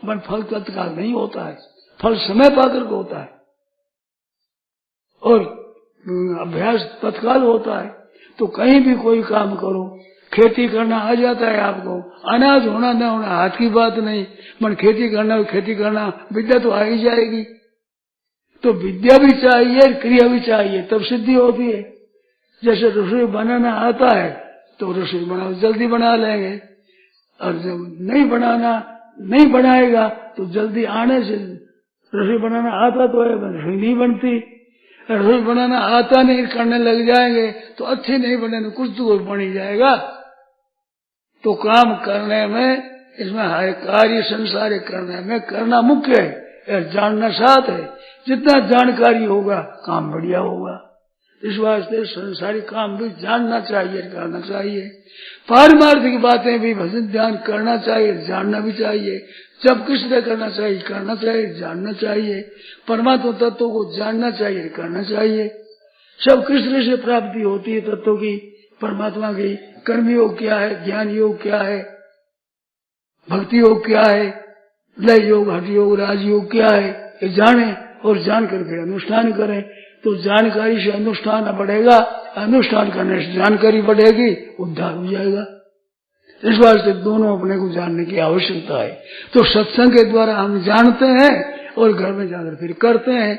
पर फल तत्काल नहीं होता है, फल समय पाकर के होता है। और अभ्यास तत्काल होता है। तो कहीं भी कोई काम करो, खेती करना आ जाता है आपको, अनाज होना न होना हाथ की बात नहीं, पर खेती करना विद्या तो आ ही जाएगी। तो विद्या भी चाहिए, क्रिया भी चाहिए, तब सिद्धि होती है। जैसे रसोई बनाना आता है तो रसोई बना जल्दी बना लेंगे, और जब नहीं बनाएगा तो जल्दी आने से रसोई बनाना आता तो है, रसोई नहीं बनती। रसोई बनाना आता नहीं, करने लग जाएंगे तो अच्छी नहीं बने, कुछ तो बन ही जाएगा। तो काम करने में, इसमें हर कार्य संसार करने में करना मुख्य है, जानना साथ है। जितना जानकारी होगा काम बढ़िया होगा। इस वास्ते संसारी काम भी जानना चाहिए, करना चाहिए। पारमार्थिक बातें भी भजन ध्यान करना चाहिए, जानना भी चाहिए। जब किस तरह करना चाहिए, करना चाहिए, जानना चाहिए। परमात्मा तत्व को जानना चाहिए, करना चाहिए। सब किस तरह से प्राप्ति होती है तत्व की, परमात्मा की। कर्म योग क्या है, ज्ञान योग क्या है, भक्ति योग क्या है, लय योग, हठ योग, राजयोग क्या है, ये जाने और जान करके अनुष्ठान करें। तो जानकारी से अनुष्ठान बढ़ेगा, अनुष्ठान करने से जानकारी बढ़ेगी, उद्धार हो जाएगा। इस वास्ते दोनों अपने को जानने की आवश्यकता है। तो सत्संग के द्वारा हम जानते हैं और घर में जाकर फिर करते हैं,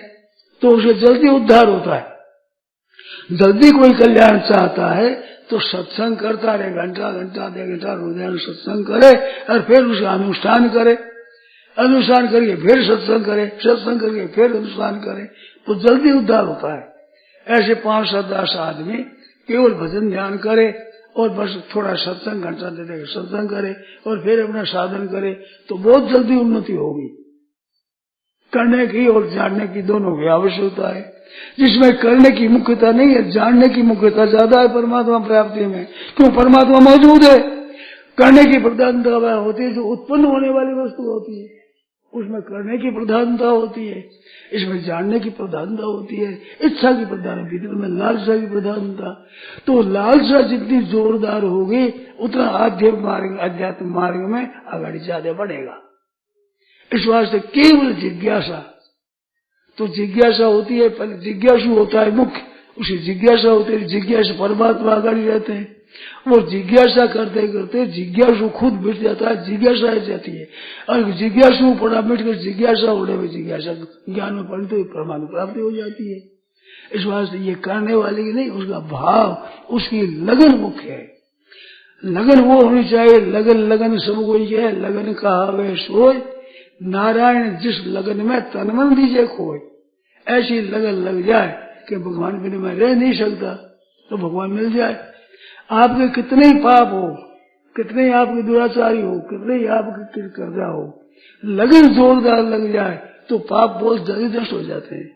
तो उसे जल्दी उद्धार होता है। जल्दी कोई कल्याण चाहता है तो सत्संग करता रहे, घंटा घंटा 2 घंटा रोजाना सत्संग करे, और फिर उसका अनुष्ठान करे, अनुष्ठान करके फिर सत्संग करे, सत्संग करके फिर अनुष्ठान करे, तो जल्दी उद्धार होता है। ऐसे 5-10 आदमी केवल भजन ध्यान करे और बस थोड़ा सत्संग घंटा दे सत्संग करे और फिर अपना साधन करे, तो बहुत जल्दी उन्नति होगी। करने की और जानने की दोनों की आवश्यकता है। जिसमें करने की मुख्यता नहीं है, जानने की मुख्यता ज्यादा है परमात्मा प्राप्ति में। क्यों? परमात्मा मौजूद है। करने की प्रधानता होती है जो उत्पन्न होने वाली वस्तु होती है, उसमें करने की प्रधानता होती है। इसमें जानने की प्रधानता होती है, इच्छा की प्रधानता, भीतर में लालसा की प्रधानता। तो लालसा जितनी जोरदार होगी उतना आध्यात्म मार्ग में आगे ज्यादा बढ़ेगा। इस वास्ते केवल जिज्ञासा, तो जिज्ञासा होती है, पहले जिज्ञासु होता है मुख्य, उसी जिज्ञासा होती है, जिज्ञासा परमात्मा आगे रहते हैं। वो जिज्ञासा करते करते जिज्ञासु खुद मिट जाता है, जिज्ञासा आ जाती है। और जिज्ञासु पड़ा मिट कर जिज्ञासा उड़े हुए जिज्ञासा ज्ञान में पड़ी तो परमात्मा प्राप्ति हो जाती है। इस वास्ते ये करने वाले की नहीं, उसका भाव, उसकी लगन मुख्य है। लगन वो होनी चाहिए। लगन सब कोई है, लगन कहावे सोय, नारायण जिस लगन में तन मन दीजिए खोए। ऐसी लगन लग जाए कि भगवान बिना मैं रह नहीं सकता, तो भगवान मिल जाए। आपके कितने ही पाप हो, कितने आपके दुराचारी हो, कितने आपके कर्जा हो, लगन जोरदार लग जाए तो पाप बहुत जल्दी नष्ट हो जाते हैं।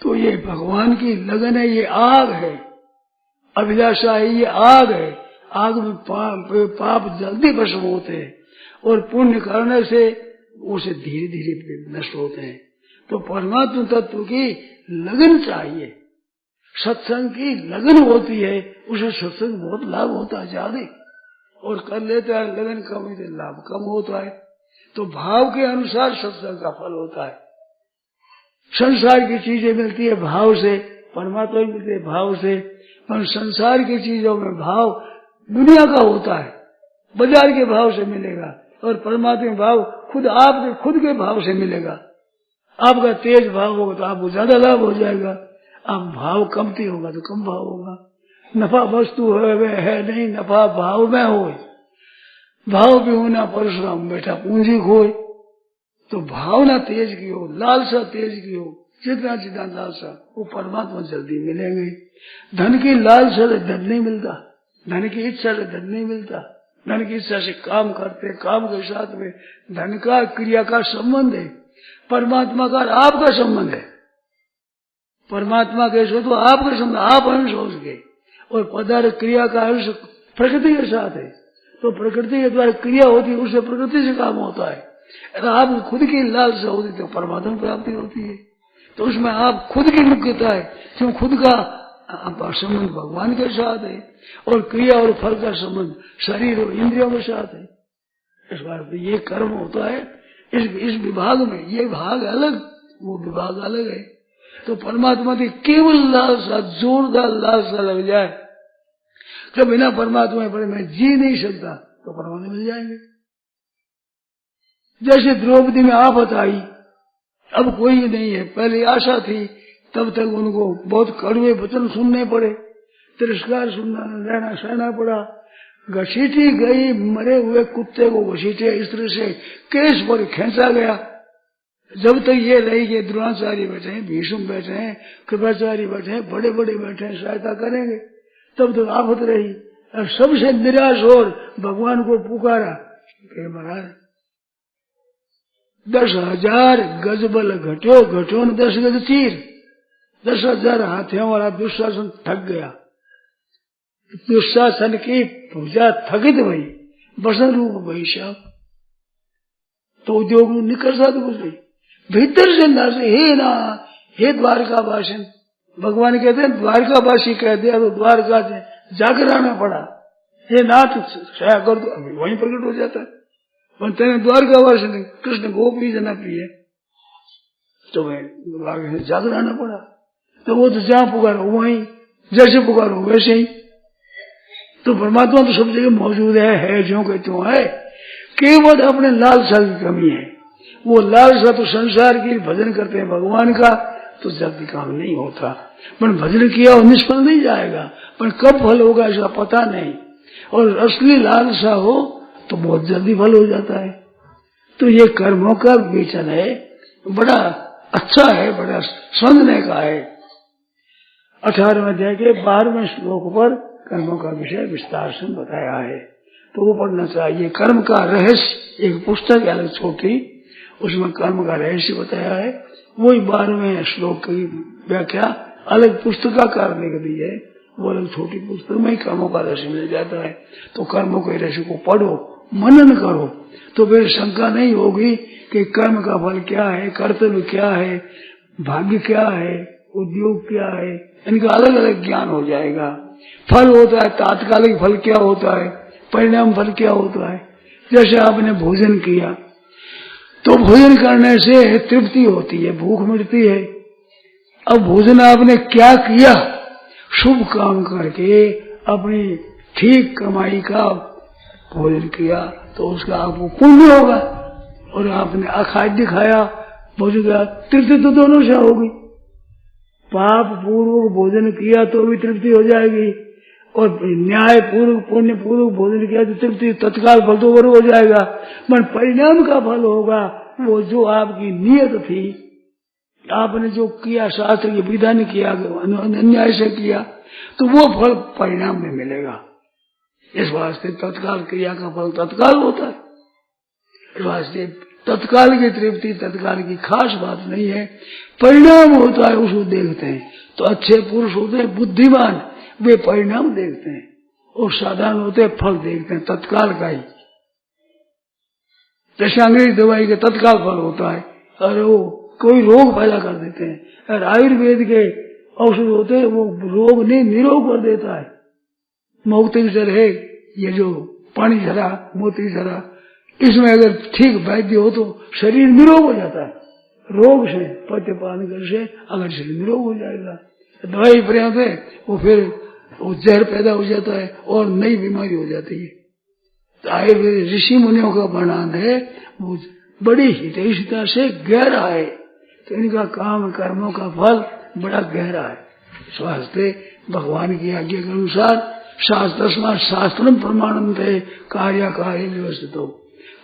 तो ये भगवान की लगन है, ये आग है, अभिलाषा है, ये आग है। आग में पाप जल्दी भस्म होते हैं और पुण्य करने से उसे धीरे धीरे नष्ट होते हैं। तो परमात्मा तत्व की लगन चाहिए, सत्संग की लगन होती है, उसे सत्संग बहुत लाभ होता है ज्यादा, और कर लेता है लगन कम है तो लाभ कम होता है। तो भाव के अनुसार सत्संग का फल होता है। संसार की चीजें मिलती है भाव से, परमात्मा मिलती है भाव से, पर संसार की चीजों में भाव दुनिया का होता है, बाजार के भाव से मिलेगा, और परमात्मा भाव खुद आपके खुद के भाव से मिलेगा। आपका तेज भाव होगा तो आपको ज्यादा लाभ हो जाएगा, आप भाव कमती होगा तो कम भाव होगा। नफा वस्तु है वह है नहीं, नफा भाव में हो, भाव भी होना परशुराम बैठा पूंजी खोए। तो भावना तेज की हो, लालसा तेज की हो, जितना लालसा वो परमात्मा जल्दी मिलेंगे। धन की लालसा से धन नहीं मिलता, धन की इच्छा से धन नहीं मिलता। धन की इच्छा से काम करते, काम के साथ में धन का क्रिया का संबंध है, परमात्मा का आपका संबंध है। परमात्मा कैसे तो आपका संबंध, आप अंश हो सके, और पदार्थ क्रिया का अंश प्रकृति के साथ है। तो प्रकृति के द्वारा क्रिया होती है, उससे प्रकृति से काम होता है। अगर आप खुद की लालसा होती तो परमात्मा प्राप्ति होती है। तो उसमें आप खुद की मुख्यता है, क्यों खुद का संबंध भगवान के साथ है, और क्रिया और फल का संबंध शरीर और इंद्रियों के साथ है। इस बार ये कर्म होता है इस विभाग में, ये भाग अलग, वो विभाग अलग है। तो परमात्मा की केवल लालसा, जोरदार लालसा लग जाए कि बिना परमात्मा पर मैं जी नहीं सकता, तो परमात्मा मिल जाएंगे। जैसे द्रौपदी में आफत आई, अब कोई नहीं है, पहले आशा थी, तब तक उनको बहुत कड़वे वचन सुनने पड़े, तिरस्कार सुनना रहना सहना पड़ा। घसीटी गई, मरे हुए कुत्ते को घसीटे इस तरह से केस पर खींचा गया। जब तक ये रही कि द्रोणाचार्य बैठे हैं, भीष्म बैठे हैं, कृपाचार्य बैठे हैं, बड़े बड़े बैठे हैं, सहायता करेंगे, तब तक आफत रही। और सबसे निराश और भगवान को पुकारा कि महाराज 10,000 गज बल घटो, घटो न 10 गज तीर। 10,000 हाथियों वाला दुशासन थक गया, दुशासन की पूजा थकित भई, बसन रूप भई श्याम। तो उद्योग निकल सा तो कुछ नहीं, भीतर से ना से हे द्वारकावासी, भगवान कहते हैं द्वारकावासी कह दिया तो द्वारका से जाकर आना पड़ा। हे नाथ छाया कर दो, अभी वहीं प्रकट हो जाता है। पर तेने द्वारकावासी ने कृष्ण गोपी जनप्रिय, तो वह द्वारका से जाकर आना पड़ा। तो वो तो जहाँ पुकारो वहीं, जैसे पुकारो वैसे ही। तो परमात्मा तो सब जगह मौजूद है जो कि त्यों है, केवल अपने लालसा की कमी है। वो लालसा तो संसार की भजन करते हैं भगवान का, तो जल्दी काम नहीं होता। पर भजन किया और निष्फल नहीं जाएगा, पर कब फल होगा इसका पता नहीं। और असली लालसा हो तो बहुत जल्दी फल हो जाता है। तो ये कर्मों का विवेचन है, बड़ा अच्छा है, बड़ा समझने का है। 18वें अध्याय के 12वें श्लोक पर कर्मों का विषय विस्तार से बताया है, तो वो पढ़ना चाहिए। कर्म का रहस्य एक पुस्तक है अलग छोटी, उसमें कर्म का रहस्य बताया है। वही 12वें श्लोक की व्याख्या अलग पुस्तकाकार लिख दी है, वो अलग छोटी पुस्तक में ही कर्मों का रहस्य मिल जाता है। तो कर्मों के रहस्य को पढ़ो, मनन करो, तो फिर शंका नहीं होगी कि कर्म का फल क्या है, कर्तव्य क्या है, भाग्य क्या है, उद्योग क्या है, इनका अलग अलग ज्ञान हो जाएगा। फल होता है, तात्कालिक फल क्या होता है, परिणाम फल क्या होता है। जैसे आपने भोजन किया तो भोजन करने से तृप्ति होती है, भूख मिटती है। अब भोजन आपने क्या किया, शुभ काम करके अपनी ठीक कमाई का भोजन किया तो उसका आपको पुण्य होगा। और आपने अखाद्य खाया, भोजन किया, तृप्ति तो दोनों से होगी। पाप पूर्वक भोजन किया तो भी तृप्ति हो जाएगी, और न्याय पूर्वक पुण्य पूर्वक भोजन किया तो तृप्ति तत्काल फल तो हो जाएगा। पर परिणाम का फल होगा वो जो आपकी नियत थी, आपने जो किया, शास्त्र की विधान किया, अन्याय से किया, तो वो फल परिणाम में मिलेगा। इस वास्ते तत्काल क्रिया का फल तत्काल होता है। इस वास्ते तत्काल की तृप्ति, तत्काल की खास बात नहीं है, परिणाम होता है उसको देखते हैं। तो अच्छे पुरुष होते हैं, बुद्धिमान, वे परिणाम देखते हैं, और साधारण होते हैं फल देखते हैं, तत्काल का ही। जैसे अंग्रेजी दवाई के तत्काल फल होता है, और वो कोई रोग पैदा कर देते हैं, और आयुर्वेद के औषध होते हैं वो रोग नहीं निरोग कर देता है। मौतिक जर है, ये जो पानी झरा, मोती झरा, इसमें अगर ठीक वैद्य हो तो शरीर निरोग हो जाता है। रोग से पत्यपान कर से अगर शरीर निरोग हो जाएगा, दवाई पर्याप्त है वो फिर वो जहर पैदा हो जाता है और नई बीमारी हो जाती है। तो आयुर्वेद ऋषि मुनियों का वर्णन है, वो बड़ी हितैषिता से गहरा है, तो इनका काम कर्मों का फल बड़ा गहरा है। इस वास्ते भगवान की आज्ञा के अनुसार शास्त्र प्रमाणम थे कार्य कार्य व्यवस्थित हो,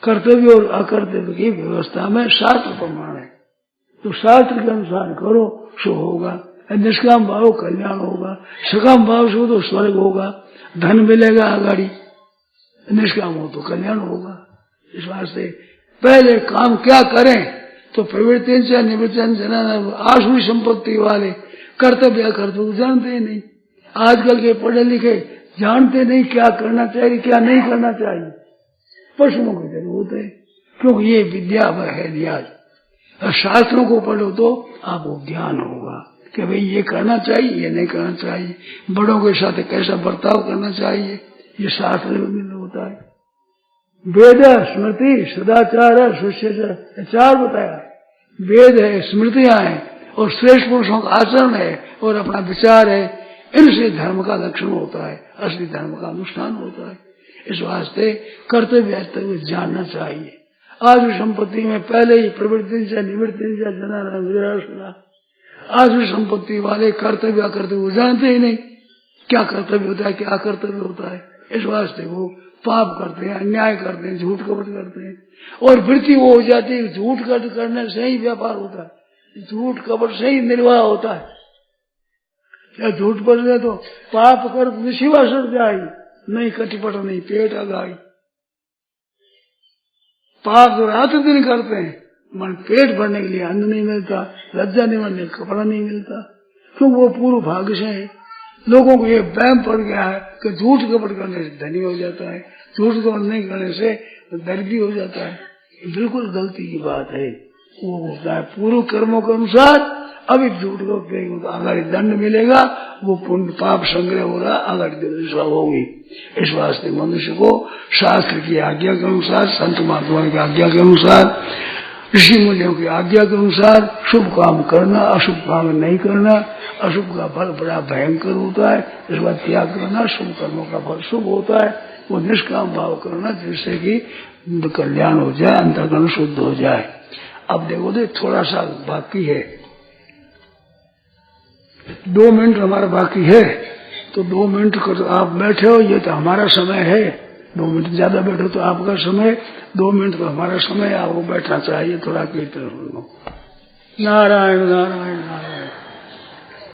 कर्तव्य और अकर्तव्य की व्यवस्था में शास्त्र प्रमाण है। तो शास्त्र के अनुसार करो सो होगा, निष्काम भाव कल्याण होगा, सकाम भाव से तो स्वर्ग होगा, धन मिलेगा आगाड़ी, निष्काम हो तो कल्याण होगा। इस वास्ते पहले काम क्या करें, तो प्रवृत्ति से निवृत्ति जनाना आसुरी संपत्ति वाले कर्तव्य कर्तव्य जानते ही नहीं। आजकल के पढ़े लिखे जानते नहीं क्या करना चाहिए क्या नहीं करना चाहिए, पशुओं की तरह होते हैं, क्योंकि ये विद्या है न्याय। और शास्त्रों को पढ़ो तो आपको ज्ञान होगा कि भाई ये करना चाहिए ये नहीं करना चाहिए, बड़ों के साथ कैसा बर्ताव करना चाहिए, ये शास्त्र में होता है। वेद स्मृति सदाचार सुशिष्टाचार, चार बताया। वेद है, स्मृतियां हैं, और श्रेष्ठ पुरुषों का आचरण है, और अपना विचार है। इनसे धर्म का लक्षण होता है, असली धर्म का अनुष्ठान होता है। इस वास्ते कर्तव्य जानना चाहिए। आज संपत्ति में पहले ही प्रवृत्ति से निवृत्ति से जना आज संपत्ति वाले कर्तव्य अकर्तव्य जानते ही नहीं, क्या कर्तव्य होता है क्या अकर्तव्य होता है। इस वास्ते वो पाप करते हैं, अन्याय करते हैं, झूठ कपट करते हैं, और वृत्ति वो हो जाती है झूठ कपट करने से ही व्यापार होता है, झूठ कपट से ही निर्वाह होता है। या झूठ बोल तो पाप कर निशिवा सर जाए, नहीं कटिपट नहीं पेट अगाई। पाप जो रात दिन करते हैं, मन पेट भरने के लिए अन्न नहीं मिलता, लज्जा नहीं मिलने कपड़ा नहीं मिलता, क्योंकि वो पूर्व भाग्य से है। लोगों को ये वहम पड़ गया है कि झूठ कपट करने से धनी हो जाता है, झूठ कपट नहीं करने से दर्दी हो जाता है। बिल्कुल गलती की बात है। वो होता है पूर्व कर्मों के अनुसार, अभी झूठ को तो अगर दंड मिलेगा, वो पुण्य पाप संग्रह हो रहा, अगर दिशा होगी। इस वास्ते मनुष्य को शास्त्र की आज्ञा के अनुसार, संत महात्मा की आज्ञा के अनुसार, ऋषि मुनियों की आज्ञा के अनुसार शुभ काम करना, अशुभ काम नहीं करना। अशुभ का फल बड़ा भयंकर होता है, इस बात त्याग करना। शुभ कर्मों का फल शुभ होता है, वो निष्काम भाव करना, जिससे कि कल्याण हो जाए, अंतःकरण शुद्ध हो जाए। अब देखो दे थोड़ा सा बाकी है, 2 मिनट हमारा बाकी है, तो 2 मिनट आप बैठे हो, ये तो हमारा समय है। 2 मिनट ज्यादा बैठो तो आपका समय, 2 मिनट तो हमारा समय, आपको बैठना चाहिए। थोड़ा कीर्तन सुनो। नारायण नारायण नारायण।